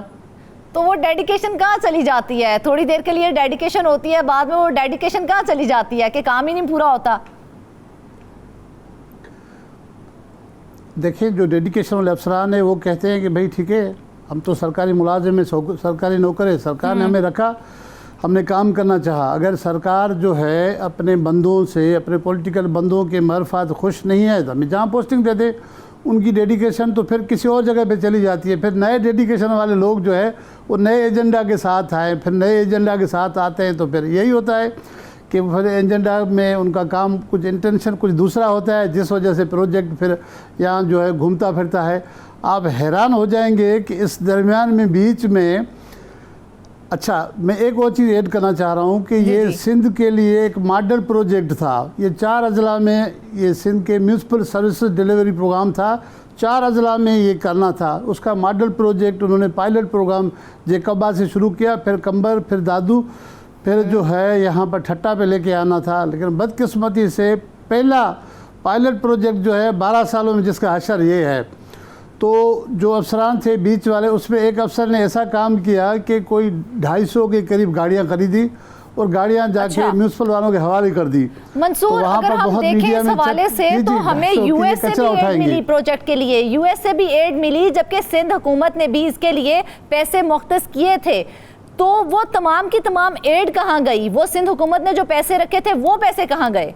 तो वो डेडिकेशन कहाँ चली जाती है? थोड़ी देर के लिए डेडिकेशन होती है, बाद में वो डेडिकेशन कहाँ चली जाती है कि काम ही नहीं पूरा होता? देखिए, जो डेडिकेशन वाले अफसरान है वो कहते हैं कि भाई ठीक है, हम तो सरकारी मुलाजिम है, सरकारी नौकर है, सरकार ने हमें रखा, हमने काम करना चाहा। अगर सरकार जो है अपने बंदों से, अपने पॉलिटिकल बंदों के मरफात खुश नहीं है तो हमें जहाँ पोस्टिंग दे दे, उनकी डेडिकेशन तो फिर किसी और जगह पे चली जाती है। फिर नए डेडिकेशन वाले लोग जो है वो नए एजेंडा के साथ आए, फिर नए एजेंडा के साथ आते हैं तो फिर यही होता है कि फिर एजेंडा में उनका काम कुछ इंटेंशन कुछ दूसरा होता है, जिस वजह से प्रोजेक्ट फिर यहाँ जो है घूमता फिरता है। आप हैरान हो जाएंगे कि इस दरमियान में बीच में, अच्छा मैं एक और चीज़ ऐड करना चाह रहा हूँ कि ये सिंध के लिए एक मॉडल प्रोजेक्ट था। ये 4 अजला में ये सिंध के म्यूनसिपल सर्विसेज डिलीवरी प्रोग्राम था, 4 अजला में ये करना था। उसका मॉडल प्रोजेक्ट उन्होंने पायलट प्रोग्राम जेकबा से शुरू किया, फिर कंबर, फिर दादू, फिर जो है यहाँ पर ठट्टा पे लेके आना था। लेकिन बदकिस्मती से पहला पायलट प्रोजेक्ट जो है 12 सालों में जिसका हशर ये है, तो जो अफसरान थे बीच वाले, उसमें एक अफसर ने ऐसा काम किया कि कोई 250 के करीब गाड़ियाँ खरीदी और गाड़ियाँ जाके म्यूनसिपल वालों के हवाले कर दी। मंसूर, अगर हम देखें इस हवाले से तो हमें यूएस से भी एड मिली प्रोजेक्ट के लिए, यूएस से भी एड मिली, जबकि सिंध हुकूमत ने भी इसके लिए पैसे मुख्तस किए थे। तो वो तमाम की तमाम एड कहाँ गई? वो सिंध हुकूमत ने जो पैसे रखे थे वो पैसे कहाँ गए?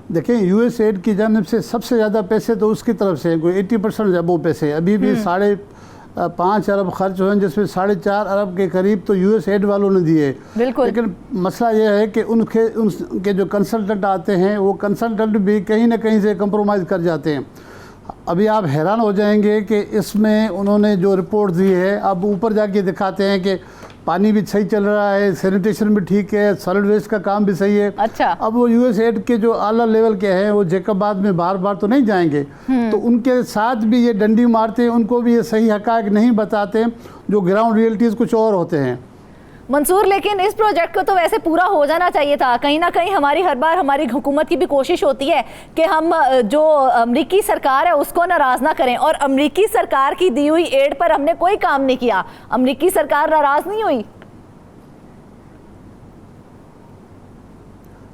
देखें, यूएस एड की जानिब से सबसे ज़्यादा पैसे तो उसकी तरफ से कोई 80% अबो पैसे अभी भी 5.5 अरब खर्च हुए, जिसमें 4.5 अरब के करीब तो यूएस एड वालों ने दिए। लेकिन मसला यह है कि उनके जो कंसल्टेंट आते हैं वो कंसल्टेंट भी कहीं ना कहीं से कंप्रोमाइज़ कर जाते हैं। अभी आप हैरान हो जाएंगे कि इसमें उन्होंने जो रिपोर्ट दी है, अब ऊपर जाके दिखाते हैं कि पानी भी सही चल रहा है, सैनिटेशन भी ठीक है, सॉलिड वेस्ट का काम भी सही है। अच्छा। अब वो यूएस एड के जो आला लेवल के हैं वो जेकबाद में बार बार तो नहीं जाएंगे, तो उनके साथ भी ये डंडी मारते हैं, उनको भी ये सही हक़ाइक़ नहीं बताते, जो ग्राउंड रियलिटीज़ कुछ और होते हैं। मंसूर, लेकिन इस प्रोजेक्ट को तो वैसे पूरा हो जाना चाहिए था। कहीं ना कहीं हर बार हमारी हुकूमत की भी कोशिश होती है कि हम जो अमरीकी सरकार है उसको नाराज़ ना करें, और अमरीकी सरकार की दी हुई एड पर हमने कोई काम नहीं किया। अमरीकी सरकार नाराज़ नहीं हुई?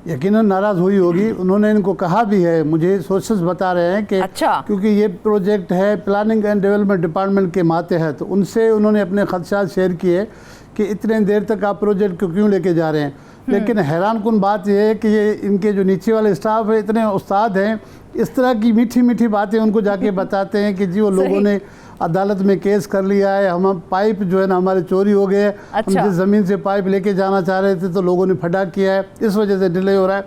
यकीनन नाराज़ हुई होगी। उन्होंने इनको कहा भी है, मुझे सोर्सेस बता रहे हैं कि अच्छा, क्योंकि ये प्रोजेक्ट है प्लानिंग एंड डेवलपमेंट डिपार्टमेंट के मातहत, तो उनसे उन्होंने अपने खदशात शेयर किए कि इतने देर तक आप प्रोजेक्ट को क्यों लेके जा रहे हैं। लेकिन हैरान कुन बात यह है कि ये इनके जो नीचे वाले स्टाफ है इतने उस्ताद हैं, इस तरह की मीठी मीठी बातें उनको जाके बताते हैं कि जी वो लोगों ने अदालत में केस कर लिया है, हम पाइप जो है ना हमारे चोरी हो गए। अच्छा। हम जिस ज़मीन से पाइप लेके जाना चाह रहे थे तो लोगों ने फटा किया है, इस वजह से डिले हो रहा है।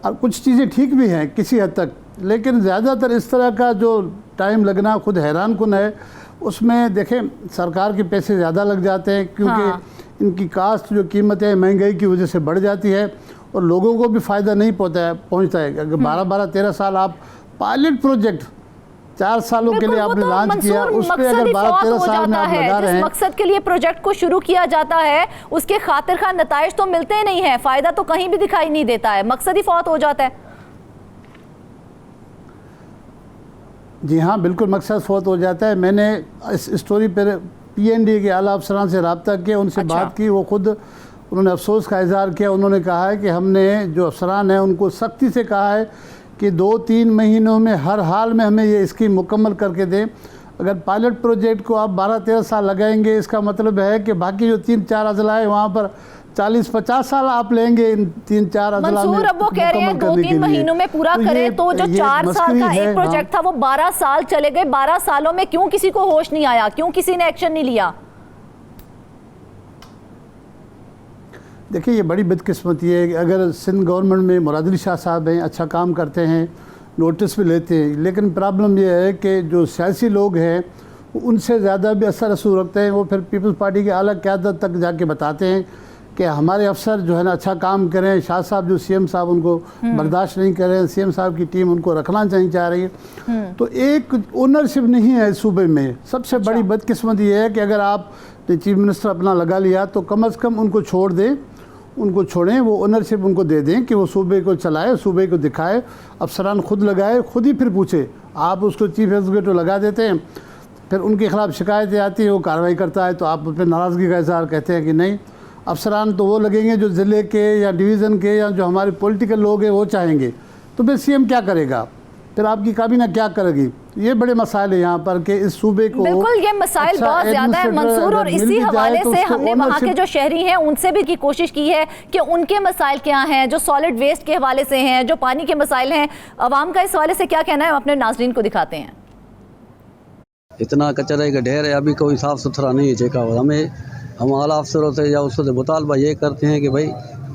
और कुछ चीज़ें ठीक भी हैं किसी हद तक, लेकिन ज़्यादातर इस तरह का जो टाइम लगना खुद हैरान कुन है। उसमें देखें सरकार के पैसे ज़्यादा लग जाते हैं, क्योंकि इनकी कास्ट जो कीमत है महंगाई की वजह से बढ़ जाती है और लोगों को भी फ़ायदा नहीं पहुंचता है। अगर 12-13 साल आप पायलट प्रोजेक्ट 4 सालों के लिए आपने लॉन्च किया, उस पर अगर 12-13 साल में आप लगा रहे हैं, मकसद के लिए प्रोजेक्ट को शुरू किया जाता है उसके खातिर खा नताइज तो मिलते ही नहीं है, फ़ायदा तो कहीं भी दिखाई नहीं देता है, मकसद ही फौत हो जाता है। जी हाँ, बिल्कुल मकसद फौत हो जाता है। मैंने इस स्टोरी पर PND के आला अफसरान से रब्ता किया, उनसे बात की, वो खुद उन्होंने अफसोस का इजहार किया। उन्होंने कहा है कि हमने जो अफसरान हैं उनको सख्ती से कहा है कि 2-3 महीनों में हर हाल में हमें ये स्कीम मुकम्मल करके दें। अगर पायलट प्रोजेक्ट को आप 12-13 साल लगाएंगे, इसका मतलब है कि बाकी जो 3-4 अजला है वहाँ पर 40-50 साल आप लेंगे इन 3-4 अजला में। मंसूर, अब वो कह रहे हैं 2-3 महीनों में पूरा करें, तो जो 4 साल का एक प्रोजेक्ट था वो 12 साल चले गए। 12 सालों में क्यों किसी को होश नहीं आया, क्यों किसी ने एक्शन नहीं लिया? देखिए, ये बड़ी बदकिस्मती है कि अगर सिंध गवर्नमेंट में मुराद अली शाह साहब हैं, अच्छा काम करते हैं, नोटिस भी लेते हैं, लेकिन प्रॉब्लम ये है कि जो सियासी लोग हैं उनसे ज़्यादा भी असर रसूख रखते हैं। वो फिर पीपल्स पार्टी के आला क़यादत तक जाके बताते हैं कि हमारे अफसर जो है ना अच्छा काम करें। शाह साहब जो CM साहब उनको बर्दाश्त नहीं कर रहे हैं, CM साहब की टीम उनको रखना नहीं चाह रही है। तो एक ओनरशिप नहीं है इस सूबे में। सबसे बड़ी बदकिस्मती ये है कि अगर आपने चीफ मिनिस्टर अपना लगा लिया तो कम अज़ कम उनको छोड़ दें, उनको छोड़ें, वो ओनरशिप उनको दे दें कि वो सूबे को चलाए, सूबे को दिखाए, अफसरान खुद लगाए, खुद ही फिर पूछे। आप उसको चीफ एग्जीक्यूटिव लगा देते हैं, फिर उनके खिलाफ शिकायतें आती हैं, वो कार्रवाई करता है तो आप उस पर नाराज़गी का इजहार कहते हैं कि नहीं। अफसरान तो वो लगेंगे जो ज़िले के या डिवीज़न के या जो हमारे पॉलिटिकल लोग हैं वो चाहेंगे, तो फिर CM क्या करेगा, फिर आपकी काबीना क्या करेगी। ये बड़े मसाइल है यहाँ पर कि इस सूबे को। बिल्कुल, ये मसाइल बहुत ज़्यादा है मंसूर, और इसी हवाले से हमने वहाँ के जो शहरी हैं उनसे भी की कोशिश की है कि उनके मसाइल क्या हैं, जो सॉलिड वेस्ट के हवाले से हैं, जो पानी के मसाइल हैं, अवाम का इस हवाले से क्या कहना है, हम अपने नाज़रीन को दिखाते हैं। इतना कचरे का ढेर है, अभी कोई साफ़ सुथरा नहीं है। हमें हम आला अफसरों से या उससे मुतालबा ये करते हैं कि भाई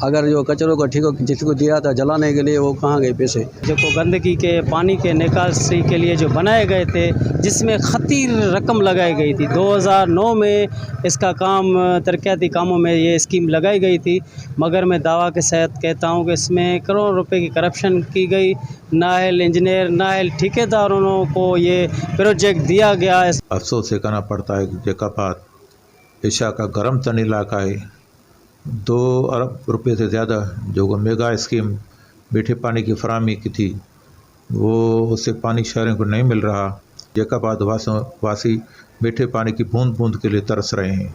अगर जो कचरों का ठीक जिसको दिया था जलाने के लिए वो कहाँ गए पैसे। देखो गंदगी के पानी के निकासी के लिए जो बनाए गए थे जिसमें खतीर रकम लगाई गई थी 2009 में इसका काम तरक्याती कामों में ये स्कीम लगाई गई थी, मगर मैं दावा के साथ कहता हूँ कि इसमें करोड़ों रुपए की करप्शन की गई। नाहल इंजीनियर नाहल ठेकेदारों को ये प्रोजेक्ट दिया गया। अफसोस से कहना पड़ता है कि जैकाबाद एशिया का गर्म तरीन इलाका है। 2 अरब रुपए से ज़्यादा जो मेगा स्कीम मीठे पानी की फराहमी की थी वो उससे पानी शहरों को नहीं मिल रहा। जैकाबाद वासी मीठे पानी की बूंद बूंद के लिए तरस रहे हैं।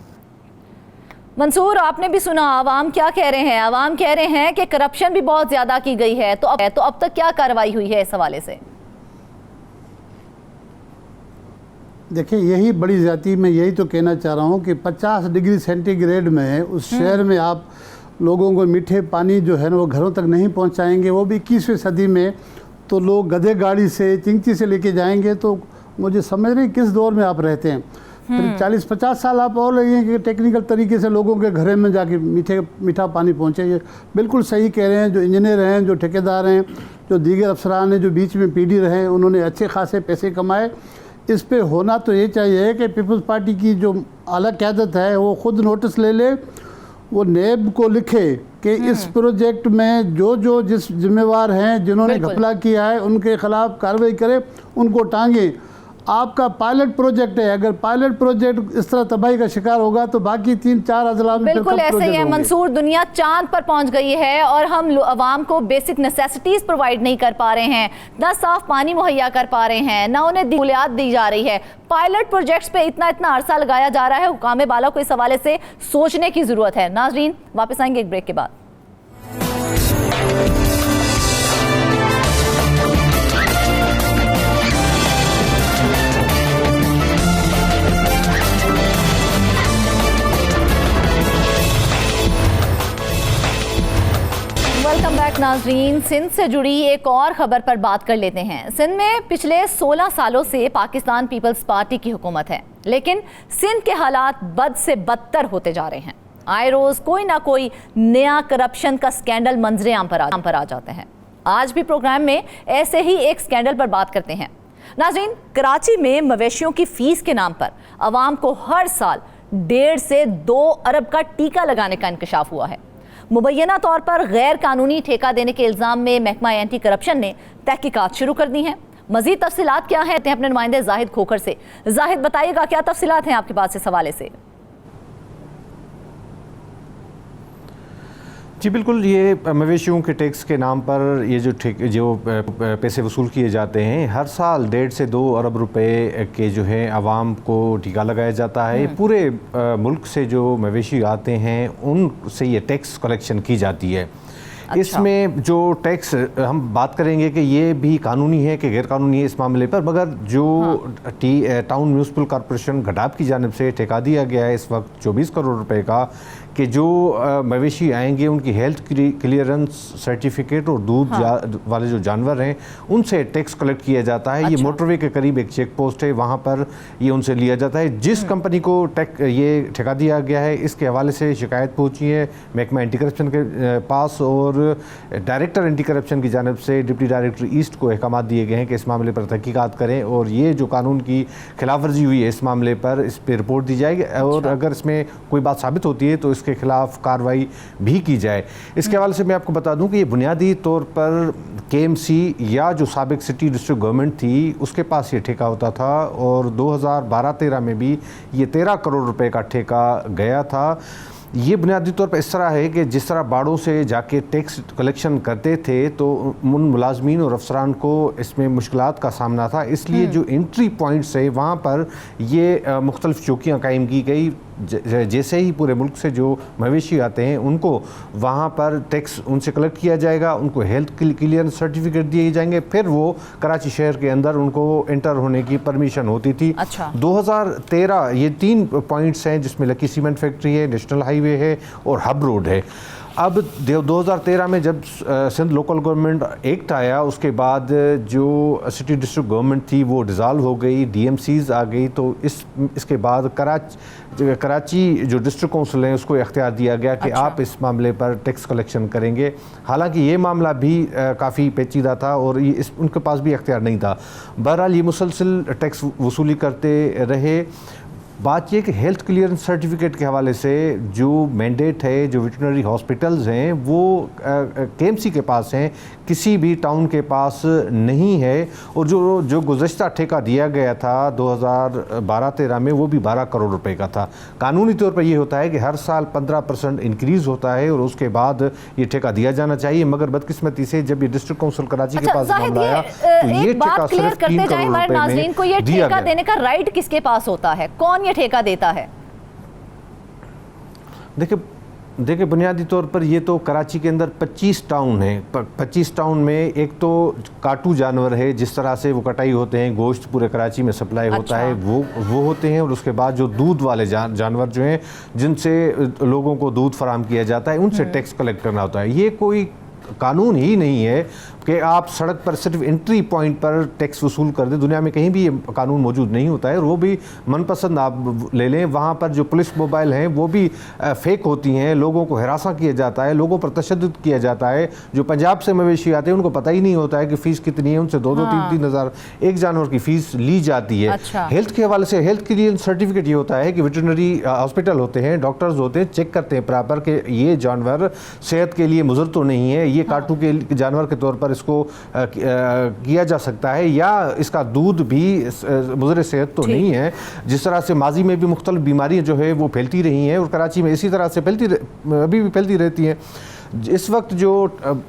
मंसूर, आपने भी सुना आवाम क्या कह रहे हैं। आवाम कह रहे हैं कि करप्शन भी बहुत ज़्यादा की गई है। तो अब तक क्या कार्रवाई हुई है इस हवाले से? देखिए, यही बड़ी ज़्यादती, मैं यही तो कहना चाह रहा हूँ कि 50 डिग्री सेंटीग्रेड में उस शहर में आप लोगों को मीठे पानी जो है ना वो घरों तक नहीं पहुँचाएंगे, वो भी 21वीं सदी में। तो लोग गधे गाड़ी से चिंची से लेके जाएंगे। तो मुझे समझ नहीं किस दौर में आप रहते हैं। फिर 40-50 साल आप और लगेंगे कि टेक्निकल तरीके से लोगों के घरों में जाके मीठा पानी पहुँचे। ये बिल्कुल सही कह रहे हैं। जो इंजीनियर हैं, जो ठेकेदार हैं, जो दीगर अफसरान हैं, जो बीच में पीढ़ी रहे, उन्होंने अच्छे खासे पैसे कमाए। इस पे होना तो ये चाहिए कि पीपल्स पार्टी की जो आला क़यादत है वो ख़ुद नोटिस ले ले, वो नेब को लिखे कि इस प्रोजेक्ट में जो जिस जिम्मेवार हैं, जिन्होंने घपला किया है, उनके ख़िलाफ़ कार्रवाई करे, उनको टांगे। आपका पायलट प्रोजेक्ट है, अगर पायलट प्रोजेक्ट इस तरह तबाही का शिकार होगा तो बाकी 3-4 अजला में बिल्कुल ऐसे ही है मंसूर। दुनिया चांद पर पहुंच गई है और हम अवाम को बेसिक नेसेसिटीज प्रोवाइड नहीं कर पा रहे हैं, ना साफ पानी मुहैया कर पा रहे हैं, ना उन्हें सहूलियात दी जा रही है। पायलट प्रोजेक्ट्स पे इतना अरसा लगाया जा रहा है। हुकाम बाला को इस हवाले से सोचने की जरूरत है। नाजरीन, वापस आएंगे एक ब्रेक के बाद। वेलकम बैक नाजरीन। सिंध से जुड़ी एक और खबर पर बात कर लेते हैं। सिंध में पिछले 16 सालों से पाकिस्तान पीपल्स पार्टी की हुकूमत है, लेकिन सिंध के हालात बद से बदतर होते जा रहे हैं। आए रोज कोई ना कोई नया करप्शन का स्कैंडल मंजरे आम पर आ जाते हैं। आज भी प्रोग्राम में ऐसे ही एक स्कैंडल पर बात करते हैं। नाजरीन, कराची में मवेशियों की फीस के नाम पर अवाम को हर साल 1.5 से 2 अरब का टीका लगाने का इंकशाफ हुआ है। मुबैना तौर पर गैर कानूनी ठेका देने के इल्ज़ाम में महकमा एंटी करप्शन ने तहकीकात शुरू कर दी हैं। मजीद तफसीलात क्या हैं अपने नुमाइंदे जाहिद खोखर से। जाहिद, बताइएगा क्या तफसीलात हैं आपके पास इस हवाले से? जी बिल्कुल, ये मवेशियों के टैक्स के नाम पर ये जो पैसे वसूल किए जाते हैं, हर साल 1.5 से 2 अरब रुपए के जो है आवाम को टीका लगाया जाता है। पूरे मुल्क से जो मवेशी आते हैं उनसे ये टैक्स कलेक्शन की जाती है। अच्छा। इसमें जो टैक्स हम बात करेंगे कि ये भी कानूनी है कि गैर कानूनी है इस मामले पर, मगर जो टाउन म्यूनसिपल कॉरपोरेशन घटाब की जानिब से ठेका दिया गया है इस वक्त 24 करोड़ रुपए का, कि जो मवेशी आएंगे उनकी हेल्थ क्लियरेंस सर्टिफिकेट और दूध वाले जो जानवर हैं उनसे टैक्स कलेक्ट किया जाता है। अच्छा। ये मोटरवे के करीब एक चेक पोस्ट है, वहाँ पर ये उनसे लिया जाता है। जिस कंपनी को ये ठेका दिया गया है इसके हवाले से शिकायत पहुँची है महकमा एंटी करप्शन के पास, और डायरेक्टर एंटी करप्शन की जानिब से डिप्टी डायरेक्टर ईस्ट को अहकाम दिए गए हैं कि इस मामले पर तहकीकात करें और ये जो कानून की खिलाफ वर्जी हुई है इस मामले पर इस पर रिपोर्ट दी जाएगी। और अगर इसमें कोई बात साबित होती है तो के खिलाफ कार्रवाई भी की जाए। इसके हवाले से मैं आपको बता दूं कि ये बुनियादी तौर पर KMC या जो साबिक सिटी डिस्ट्रिक्ट गवर्नमेंट थी उसके पास ये ठेका होता था, और 2012-13 में भी ये 13 करोड़ रुपए का ठेका गया था। ये बुनियादी तौर पर इस तरह है कि जिस तरह बाड़ों से जाके टैक्स कलेक्शन करते थे तो उन मुलाजमीन और अफसरान को इसमें मुश्किलात का सामना था, इसलिए जो एंट्री पॉइंट्स है वहाँ पर ये मुख्तलिफ चौकियाँ कायम की गई। जैसे ही पूरे मुल्क से जो मवेशी आते हैं उनको वहाँ पर टैक्स उनसे कलेक्ट किया जाएगा, उनको हेल्थ क्लियरेंस सर्टिफिकेट दिए जाएंगे, फिर वो कराची शहर के अंदर उनको एंटर होने की परमिशन होती थी। अच्छा। 2013 ये 3 पॉइंट्स हैं जिसमें लकी सीमेंट फैक्ट्री है, नेशनल हाईवे है और हब रोड है। अब 2013 में जब सिंध लोकल गवर्नमेंट एक्ट आया, उसके बाद जो सिटी डिस्ट्रिक्ट गवर्नमेंट थी वो डिज़ाल्व हो गई, DMCs आ गई, तो इसके बाद कराची जो डिस्ट्रिक्ट काउंसिल है उसको इख्तियार दिया गया कि आप इस मामले पर टैक्स कलेक्शन करेंगे। हालांकि ये मामला भी काफ़ी पेचीदा था और उनके पास भी इख्तियार नहीं था। बहरहाल ये मुसलसल टैक्स वसूली करते रहे। बात ये कि हेल्थ क्लियरेंस सर्टिफिकेट के हवाले से जो मैंडेट है, जो वेटरनरी हॉस्पिटल्स हैं वो KMC के पास हैं, किसी भी टाउन के पास नहीं है। और जो गुज़श्ता ठेका दिया गया था 2012-13 में वो भी 12 करोड़ रुपए का था। कानूनी तौर पर ये होता है कि हर साल 15% इंक्रीज़ होता है और उसके बाद ये ठेका दिया जाना चाहिए, मगर बदकिस्मती से जब ये डिस्ट्रिक्ट काउंसिल कराची के पास मामला आया तो ये ठेका सिर्फ 3 करोड़ रुपए में को ये दिया ठेका गया। देने का राइट किसके पास होता है, कौन ये ठेका देता है? देखिए बुनियादी तौर पर ये तो कराची के अंदर 25 टाउन हैं। 25 टाउन में एक तो काटू जानवर है, जिस तरह से वो कटाई होते हैं, गोश्त पूरे कराची में सप्लाई होता है, वो होते हैं। और उसके बाद जो दूध वाले जानवर जो हैं, जिनसे लोगों को दूध फराहम किया जाता है, उनसे टैक्स कलेक्ट करना होता है। ये कोई कानून ही नहीं है कि आप सड़क पर सिर्फ एंट्री पॉइंट पर टैक्स वसूल कर दें। दुनिया में कहीं भी ये कानून मौजूद नहीं होता है। और वो भी मनपसंद आप ले लें, वहाँ पर जो पुलिस मोबाइल हैं वो भी फेक होती हैं, लोगों को हरासा किया जाता है, लोगों पर तशद्दुद किया जाता है। जो पंजाब से मवेशी आते हैं उनको पता ही नहीं होता है कि फ़ीस कितनी है, उनसे 2-2, 3-3 हज़ार एक जानवर की फ़ीस ली जाती है। हेल्थ के हवाले से हेल्थ के लिए सर्टिफिकेट ये होता है कि वेटरनरी हॉस्पिटल होते हैं, डॉक्टर्स होते हैं, चेक करते हैं प्रॉपर कि ये जानवर सेहत के लिए मुज़र तो नहीं है, ये काटू के जानवर के तौर पर इसको किया जा सकता है, या इसका दूध भी मुज़र सेहत तो नहीं है। जिस तरह से माजी में भी मुख्तलिफ बीमारियां जो है वो फैलती रही हैं और कराची में इसी तरह से अभी भी फैलती रहती हैं। इस वक्त जो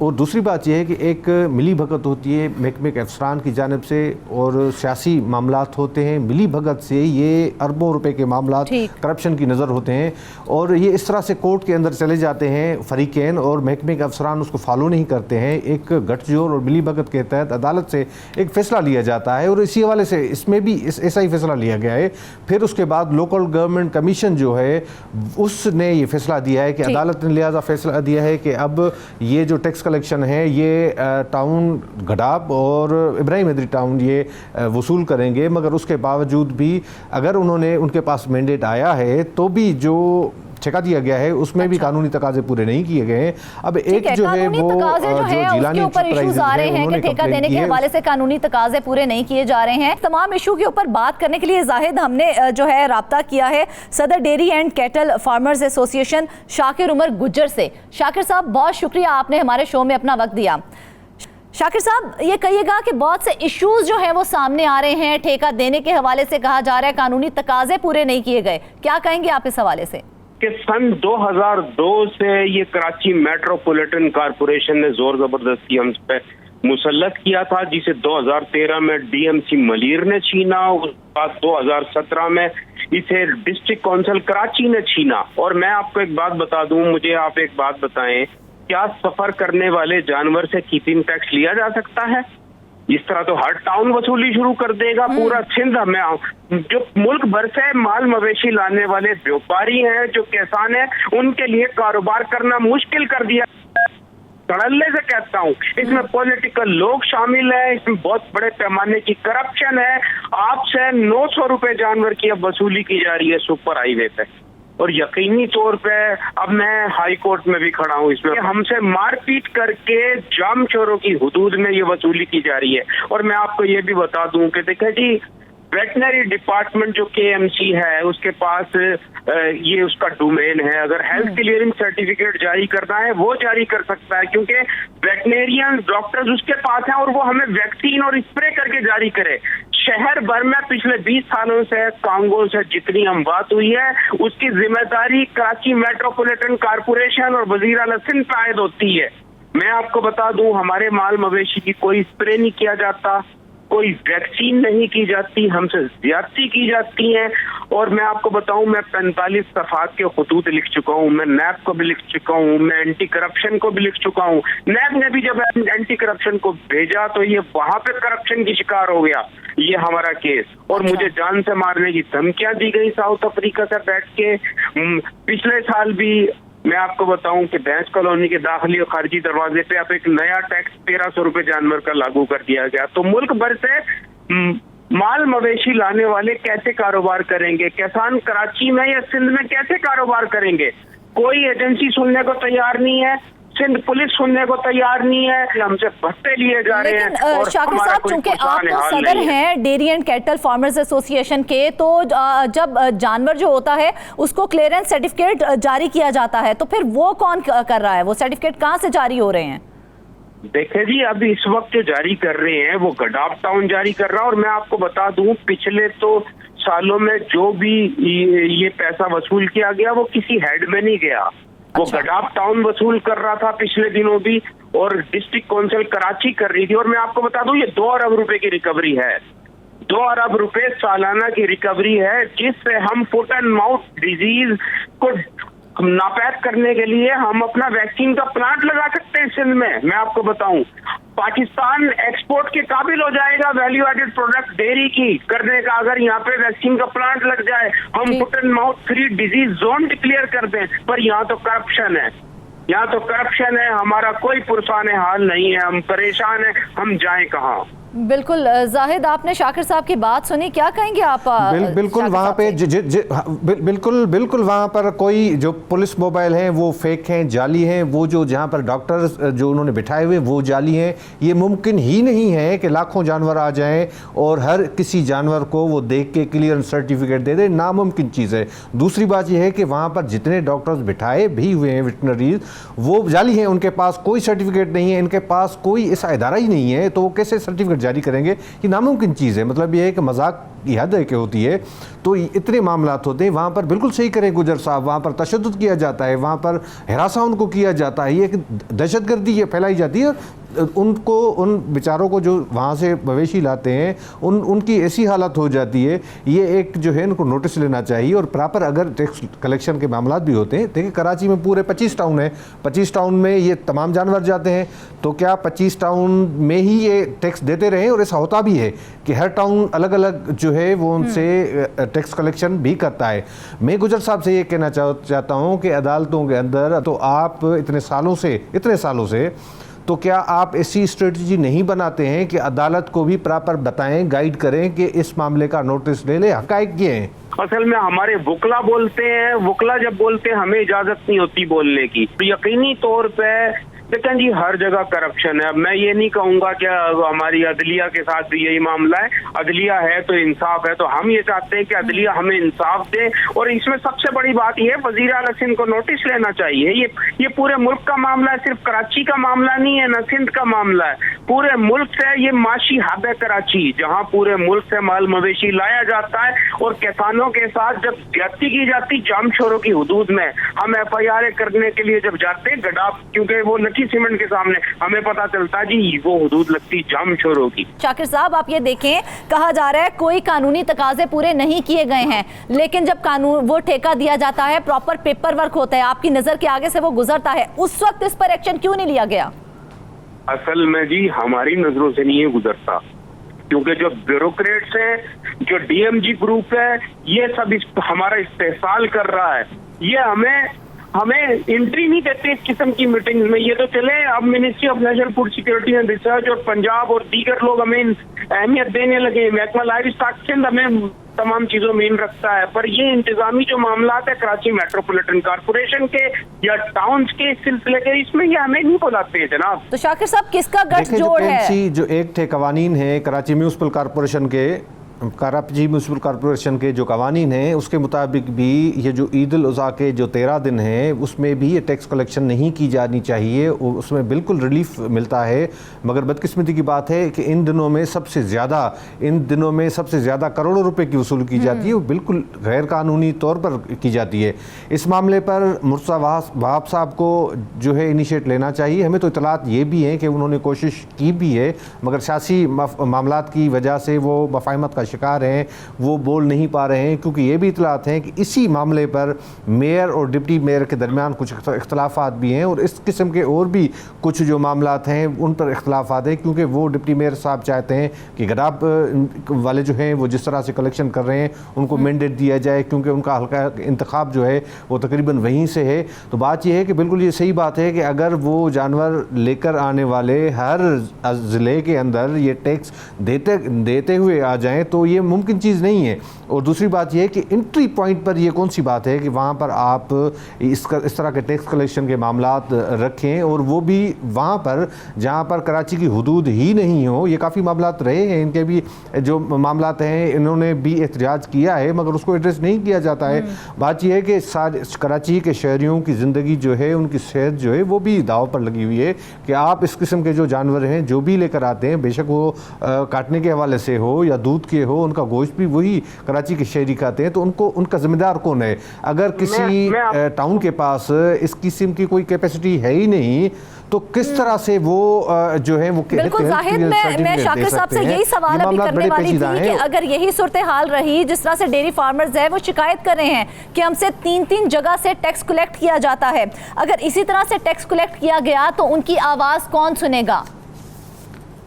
और दूसरी बात यह है कि एक मिली भगत होती है महकमे के अफसरान की जानिब से और सियासी मामलात होते हैं। मिली भगत से ये अरबों रुपए के मामलात करप्शन की नज़र होते हैं और ये इस तरह से कोर्ट के अंदर चले जाते हैं फरीकैन, और महकमे के अफसरान उसको फॉलो नहीं करते हैं। एक गठजोड़ और मिली भगत के तहत अदालत से एक फ़ैसला लिया जाता है और इसी हवाले से इसमें भी ऐसा ही फ़ैसला लिया गया है। फिर उसके बाद लोकल गवर्नमेंट कमीशन जो है उसने ये फ़ैसला दिया है कि अदालत ने लिहाजा फ़ैसला दिया है कि अब ये जो टैक्स कलेक्शन है ये टाउन गडाब और इब्राहिम हैदरी टाउन ये वसूल करेंगे। मगर उसके बावजूद भी अगर उनके पास मैंडेट आया है तो भी जो ठेका दिया गया है उसमें भी कानूनी तकाजे पूरे नहीं किए गए हैं। अब एक जो है वो जो जिलानी ऊपर इश्यूज आ रहे हैं कि ठेका देने के हवाले से कानूनी तकाजे पूरे नहीं किए जा रहे हैं। तमाम इशू के ऊपर बात करने के लिए जाहिद हमने जो है राब्ता किया है Sadar dairy and cattle farmers association Shakir Umar Gujjar से। शाकिर साहब बहुत शुक्रिया, आपने हमारे शो में अपना वक्त दिया। शाकिर साहब ये कहिएगा कि बहुत से इश्यूज जो हैं वो सामने आ रहे हैं, ठेका देने के हवाले से कहा जा रहा है कानूनी तकाजे पूरे नहीं किए गए, क्या कहेंगे आप इस हवाले से? कि सन 2002 से ये कराची मेट्रोपॉलिटन कॉरपोरेशन ने जोर जबरदस्ती हम पे मुसल्लत किया था, जिसे 2013 में DMC मलीर ने छीना, उसके बाद 2017 में इसे डिस्ट्रिक्ट काउंसिल कराची ने छीना। और मैं आपको एक बात बता दूं, मुझे आप एक बात बताएं, क्या सफर करने वाले जानवर से कीपिंग टैक्स लिया जा सकता है? इस तरह तो हर टाउन वसूली शुरू कर देगा। पूरा सिंध में जो मुल्क भर से माल मवेशी लाने वाले व्यापारी हैं, जो किसान हैं, उनके लिए कारोबार करना मुश्किल कर दिया। धड़ल्ले से कहता हूँ, इसमें पॉलिटिकल लोग शामिल हैं, इसमें बहुत बड़े पैमाने की करप्शन है। आपसे 900 रुपए जानवर की अब वसूली की जा रही है सुपर हाईवे पे, और यकीनी तौर पे अब मैं हाई कोर्ट में भी खड़ा हूँ इसमें, हमसे मारपीट करके जाम चोरों की हुदूद में ये वसूली की जा रही है। और मैं आपको ये भी बता दूं कि देखें जी, वेटनरी डिपार्टमेंट जो KMC है उसके पास ये उसका डोमेन है। अगर हेल्थ क्लियरेंस सर्टिफिकेट जारी करना है वो जारी कर सकता है, क्योंकि वेटनेरियन डॉक्टर्स उसके पास हैं और वो हमें वैक्सीन और स्प्रे करके जारी करे। शहर भर में पिछले 20 सालों से कांगो से जितनी हम बात हुई है उसकी जिम्मेदारी कराची मेट्रोपॉलिटन कॉरपोरेशन और वजीर आला सिंध पे आयद होती है। मैं आपको बता दूं, हमारे माल मवेशी की कोई स्प्रे नहीं किया जाता, कोई वैक्सीन नहीं की जाती, हमसे ज्यादती की जाती है। और मैं आपको बताऊं, मैं 45 सफ़ात के खुतूत लिख चुका हूं, मैं नैब को भी लिख चुका हूं, मैं एंटी करप्शन को भी लिख चुका हूं। नैब ने भी जब एंटी करप्शन को भेजा तो ये वहां पे करप्शन की शिकार हो गया ये हमारा केस, और मुझे जान से मारने की धमकियां दी गई साउथ अफ्रीका से बैठ के। पिछले साल भी मैं आपको बताऊं कि भैंस कॉलोनी के दाखिली और खारजी दरवाजे पे अब एक नया टैक्स 1300 रुपए जानवर का लागू कर दिया गया। तो मुल्क भर से माल मवेशी लाने वाले कैसे कारोबार करेंगे? किसान कराची में या सिंध में कैसे कारोबार करेंगे? कोई एजेंसी सुनने को तैयार नहीं है, सिंध पुलिस सुनने को तैयार नहीं है, हमसे भत्ते लिए जा रहे हैं। लेकिन शाकिर साहब, चूंकि आप तो सदर हैं dairy and cattle farmers association के, तो जब जानवर जो होता है उसको क्लियरेंस सर्टिफिकेट जारी किया जाता है, तो फिर वो कौन कर रहा है? वो सर्टिफिकेट कहाँ से जारी हो रहे हैं? देखे जी, अभी इस वक्त जो जारी कर रहे हैं वो गडाफ टाउन जारी कर रहा है। और मैं आपको बता दूं, पिछले तो सालों में जो भी ये पैसा वसूल किया गया वो किसी हेड में नहीं गया। वो गडाफ टाउन वसूल कर रहा था पिछले दिनों भी, और डिस्ट्रिक्ट काउंसिल कराची कर रही थी। और मैं आपको बता दूं, ये 2 अरब रुपए की रिकवरी है। 2 अरब रुपए सालाना की रिकवरी है, जिससे हम फुट एंड माउथ डिजीज को नापैद करने के लिए हम अपना वैक्सीन का प्लांट लगा सकते हैं सिंध में। मैं आपको बताऊं, पाकिस्तान एक्सपोर्ट के काबिल हो जाएगा वैल्यू एडेड प्रोडक्ट डेयरी की करने का, अगर यहाँ पे वैक्सीन का प्लांट लग जाए, हम foot and mouth free disease zone declare कर दें। पर यहाँ तो करप्शन है, यहाँ तो करप्शन है, हमारा कोई पुरसाने हाल नहीं है, हम परेशान हैं, हम जाएं कहाँ? बिल्कुल जाहिद, आपने शाकिर साहब की बात सुनी, क्या कहेंगे आप? बिल्कुल वहाँ पे बिल्कुल वहाँ पर कोई जो पुलिस मोबाइल हैं वो फेक हैं, जाली हैं। वो जो जहाँ पर डॉक्टर्स जो उन्होंने बिठाए हुए वो जाली हैं। ये मुमकिन ही नहीं है कि लाखों जानवर आ जाएं और हर किसी जानवर को वो देख के क्लियरेंस सर्टिफिकेट दे दें, नामुमकिन चीज़ है। दूसरी बात ये है कि वहाँ पर जितने डॉक्टर्स बिठाए भी हुए हैं वेटनरीज, वो जाली हैं, उनके पास कोई सर्टिफिकेट नहीं है, इनके पास कोई ऐसा इदारा ही नहीं है, तो वो कैसे सर्टिफिकेट जारी करेंगे? ये नामुमकिन चीज़ है। मतलब ये है कि मजाक की हद है कि होती है। तो इतने मामलात होते हैं वहाँ पर। बिल्कुल सही करें गुजर साहब, वहाँ पर तशद्दुद किया जाता है, वहाँ पर हिरासा उनको किया जाता है, ये दहशतगर्दी ये फैलाई जाती है। उनको, उन बेचारों को जो वहाँ से मवेशी लाते हैं, उनकी ऐसी हालत हो जाती है। ये एक जो है इनको नोटिस लेना चाहिए। और प्रॉपर अगर टैक्स कलेक्शन के मामला भी होते हैं, देखिए कराची में पूरे 25 टाउन है, 25 टाउन में ये तमाम जानवर जाते हैं, तो क्या 25 टाउन में ही ये टैक्स देते रहें? और ऐसा होता भी है कि हर टाउन अलग अलग जो है वो उनसे टैक्स कलेक्शन भी करता है। मैं गुजर साहब से ये कहना चाहता हूँ कि अदालतों के अंदर तो आप इतने सालों से तो क्या आप ऐसी स्ट्रेटजी नहीं बनाते हैं कि अदालत को भी प्रॉपर बताएं, गाइड करें कि इस मामले का नोटिस ले ले? हक़ाइक़ ये हैं। असल में हमारे वकला बोलते हैं, वकला जब बोलते हैं हमें इजाजत नहीं होती बोलने की। तो यकीनी तौर पे लेकिन जी हर जगह करप्शन है। अब मैं ये नहीं कहूंगा कि हमारी अदलिया के साथ भी यही मामला है। अदलिया है तो इंसाफ है, तो हम ये चाहते हैं कि अदलिया हमें इंसाफ दे। और इसमें सबसे बड़ी बात यह है, वज़ीर आला सिंध को नोटिस लेना चाहिए। ये पूरे मुल्क का मामला है, सिर्फ कराची का मामला नहीं है, न सिंध का मामला है, पूरे मुल्क से। ये माशी हब है कराची, जहाँ पूरे मुल्क से माल मवेशी लाया जाता है और किसानों के साथ जब ज्यादती की जाती जामशोरों की हदूद में, हम FIR करने के लिए जब जाते हैं गडाफ, क्योंकि वो सीमेंट के सामने हमें पता चलता जी वो हुदूद लगती जामशोरों की। शाकिर साहब, आप ये देखें, कहा जा रहा है कोई कानूनी तकाजे पूरे नहीं किए गए हैं, लेकिन जब कानून वो ठेका दिया जाता है, प्रॉपर पेपर वर्क होता है, आपकी नजर के आगे से वो गुजरता है, उस वक्त इस पर एक्शन क्यों नहीं लिया गया? असल में जी हमारी नजरों से नहीं है गुजरता, क्योंकि जो ब्यूरोक्रेट्स हैं, जो DMG ग्रुप है, ये सब हमारा इस्तेहसाल कर रहा है। ये हमें एंट्री नहीं देते इस किस्म की मीटिंग्स में। ये तो चले अब ministry of national food security and research और पंजाब और दीगर लोग हमें अहमियत देने लगे, महकमा लाइव स्टॉक सिंध हमें तमाम चीजों में इन रखता है। पर ये इंतजामी जो मामला है कराची मेट्रोपॉलिटन कारपोरेशन के या टाउन्स के सिलसिले के, इसमें ये हमें नहीं बुलाते हैं जनाब। तो शाकिर साहब, किसका गठजोड़ है? जो एक्ट है, कवानीन है कराची म्यूनिसिपल कॉरपोरेशन के, कराची म्यूनिसिपल कॉरपोरेशन के जो कवानीन हैं उसके मुताबिक भी ये जो ईद उल अज़हा के जो 13 दिन हैं उसमें भी ये टैक्स कलेक्शन नहीं की जानी चाहिए, उसमें बिल्कुल रिलीफ मिलता है। मगर बदकिस्मती की बात है कि इन दिनों में सबसे ज़्यादा करोड़ों रुपए की वसूल की जाती है, वो बिल्कुल गैर कानूनी तौर पर की जाती है। इस मामले पर मुर्तज़ा वहाब साहब को जो है इनिशिएट लेना चाहिए। हमें तो इतलात ये भी हैं कि उन्होंने कोशिश की भी है, मगर सियासी मामलात की वजह से वो मफाहमत का शिकार हैं वो बोल नहीं पा रहे हैं, क्योंकि ये भी इतलात हैं कि इसी मामले पर मेयर और डिप्टी मेयर के दरमियान कुछ इख्तलाफात भी हैं और इस किस्म के और भी कुछ जो मामलात हैं उन पर इख्तलाफात हैं, क्योंकि वो डिप्टी मेयर साहब चाहते हैं कि गराब वाले जो हैं वो जिस तरह से कलेक्शन कर रहे हैं उनको मैंडेट दिया जाए, क्योंकि उनका हल्का इंतखाब जो है वो तकरीबन वहीं से है। तो बात यह है कि बिल्कुल ये सही बात है कि अगर वो जानवर लेकर आने वाले हर ज़िले के अंदर ये टैक्स देते हुए आ जाएं तो ये मुमकिन चीज़ नहीं है। और दूसरी बात यह है कि एंट्री पॉइंट पर ये कौन सी बात है कि वहाँ पर आप इस तरह के टैक्स कलेक्शन के मामलात रखें, और वो भी वहाँ पर जहाँ पर कराची की हुदूद ही नहीं हो। ये काफ़ी मामलात रहे हैं, इनके भी जो मामलात हैं इन्होंने भी एहतजाज किया है मगर उसको एड्रेस नहीं किया जाता है। बात यह है कि कराची के शहरियों की ज़िंदगी जो है, उनकी सेहत जो है वो भी दाव पर लगी हुई है कि आप इस किस्म के जो जानवर हैं जो भी लेकर आते हैं, बेशक वो काटने के हवाले से हो या दूध के हो, उनका गोश्त भी वही कराची के शहरी खाते हैं, तो उनका जिम्मेदार कौन है? अगर किसी टाउन के पास इस किस्म की कोई कैपेसिटी है ही नहीं तो किस तरह से वो जो है वो बिल्कुल जाहिद, मैं शाकिर साहब से यही सवाल अभी करने वाली थी कि अगर यही सूरत हाल रही, जिस तरह से डेयरी फार्मर्स है वो शिकायत कर रहे हैं कि हमसे 3-3 जगह से टैक्स कलेक्ट किया जाता है, अगर इसी तरह से टैक्स कलेक्ट किया गया तो उनकी आवाज कौन सुनेगा?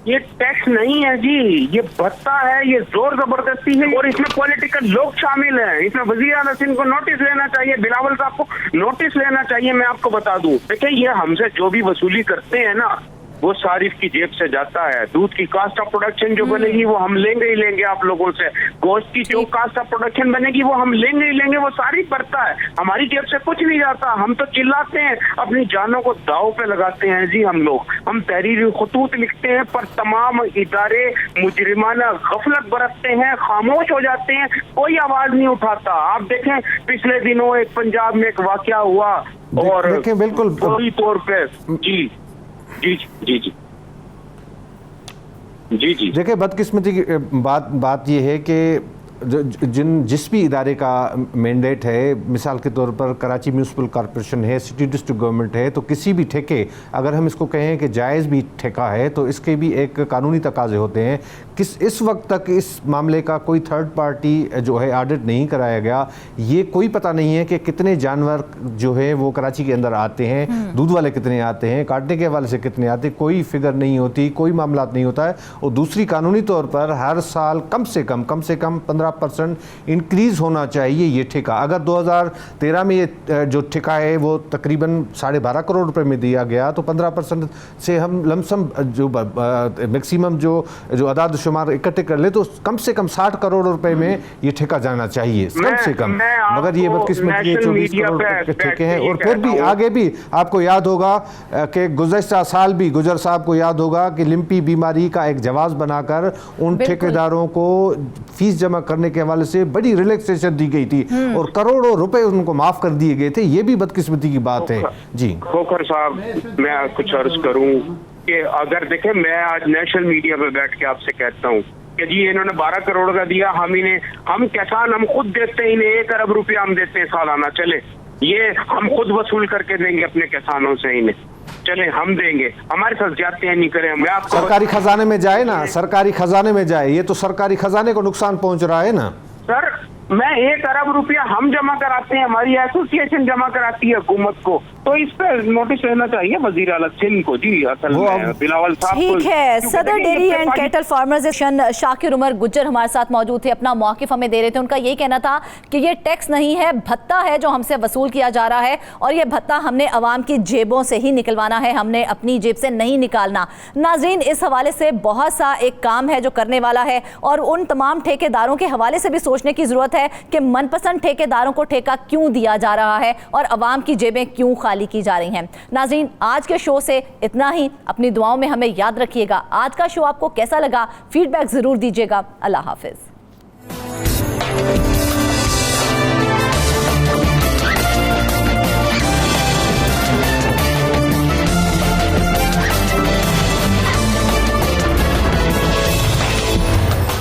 ये टैक्स नहीं है जी, ये भत्ता है, ये जोर जबरदस्ती है और इसमें पॉलिटिकल लोग शामिल हैं। इसमें वजीर आला सिंह को नोटिस लेना चाहिए, बिलावल साहब को नोटिस लेना चाहिए। मैं आपको बता दूं, देखिए ये हमसे जो भी वसूली करते हैं ना वो सारिफ की जेब से जाता है। दूध की कास्ट ऑफ प्रोडक्शन जो बनेगी वो हम लेंगे ही लेंगे आप लोगों से, गोश्त की जो कास्ट ऑफ प्रोडक्शन बनेगी वो हम लेंगे ही लेंगे, वो सारिफ भरता है, हमारी जेब से कुछ नहीं जाता। हम तो चिल्लाते हैं, अपनी जानों को दाव पे लगाते हैं जी हम लोग। हम तहरीरी खतूत लिखते हैं पर तमाम इदारे मुजरिमाना गफलत बरतते हैं, खामोश हो जाते हैं, कोई आवाज नहीं उठाता। आप देखें पिछले दिनों एक पंजाब में एक वाकया हुआ और देखें बिल्कुल फौरी तौर पे जी जी जी जी जी जी देखिए बदकिस्मती की बात यह है कि जिस भी इदारे का मैंडेट है, मिसाल के तौर पर कराची म्यूनसिपल कॉरपोरेशन है, सिटी डिस्ट्रिक्ट गवर्नमेंट है, तो किसी भी ठेके अगर हम इसको कहें कि जायज़ भी ठेका है तो इसके भी एक कानूनी तकाजे होते हैं। इस वक्त तक इस मामले का कोई थर्ड पार्टी जो है ऑडिट नहीं कराया गया। ये कोई पता नहीं है कि कितने जानवर जो है वो कराची के अंदर आते हैं, दूध वाले कितने आते हैं, काटने के हवाले से कितने आते हैं, कोई फिगर नहीं होती, कोई मामला नहीं होता है। और दूसरी कानूनी तौर पर हर साल कम से कम 15% इंक्रीज़ होना चाहिए ये ठेका। अगर 2013 में ये जो ठेका है वो तकरीबन 12.5 करोड़ रुपए में दिया गया तो 15% से हम लमसम जो मैक्सिमम जो अदाद शुमार इकट्ठे कर ले तो कम से कम 60 करोड़ रुपए में ये ठेका जाना चाहिए कम से कम। मगर ये बदकिस्मती 24 करोड़ के ठेके हैं। और फिर भी आगे भी आपको याद होगा कि गुज़श्ता साल भी गुजर साहब को याद होगा कि लिम्पी बीमारी का एक जवाब बनाकर उन ठेकेदारों को फीस जमा करने के हवाले से बड़ी रिलैक्सेशन दी गई थी और करोड़ों रुपए उनको माफ कर दिए गए थे। ये भी बदकिस्मती की बात है जी। खोखर साहब मैं कुछ अर्ज करूं कि अगर देखें, मैं आज नेशनल मीडिया पे बैठ के आपसे कहता हूं कि जी इन्होंने 12 करोड़ का दिया, हम किसान हम खुद देते हैं, इन्हें 1 अरब रुपया हम देते हैं सालाना, चले ये हम खुद वसूल करके देंगे अपने किसानों से, इन्हें चले हम देंगे, हमारे साथ जाते नहीं करें। मैं आपको सरकारी खजाने में जाए ना, सरकारी खजाने में जाए, ये तो सरकारी खजाने को नुकसान पहुंच रहा है ना सर। मैं 1 अरब रुपया हम जमा कराते हैं, हमारी एसोसिएशन जमा कराती है हुकूमत को, तो इस पर नोटिस लेना चाहिए वजीर आला सिंह को जी। असल में बिलावल साहब ठीक है। Sadar dairy and cattle farmers association Shakir Umar Gujjar हमारे साथ मौजूद थे, अपना मौक़िफ़ हमें दे रहे थे। उनका यही कहना था कि ये टैक्स नहीं है, भत्ता है जो हमसे वसूल किया जा रहा है और ये भत्ता हमने अवाम की जेबों से ही निकलवाना है, हमने अपनी जेब से नहीं निकालना। नाज़रीन, इस हवाले से बहुत सा एक काम है जो करने वाला है और उन तमाम ठेकेदारों के हवाले से भी सोचने की ज़रूरत है कि मनपसंद ठेकेदारों को ठेका क्यों दिया जा रहा है और अवाम की जेबें क्यों खाली की जा रही हैं। नाज़रीन, आज के शो से इतना ही। अपनी दुआओं में हमें याद रखिएगा। आज का शो आपको कैसा लगा? फीडबैक ज़रूर दीजिएगा। अल्लाह हाफ़िज़।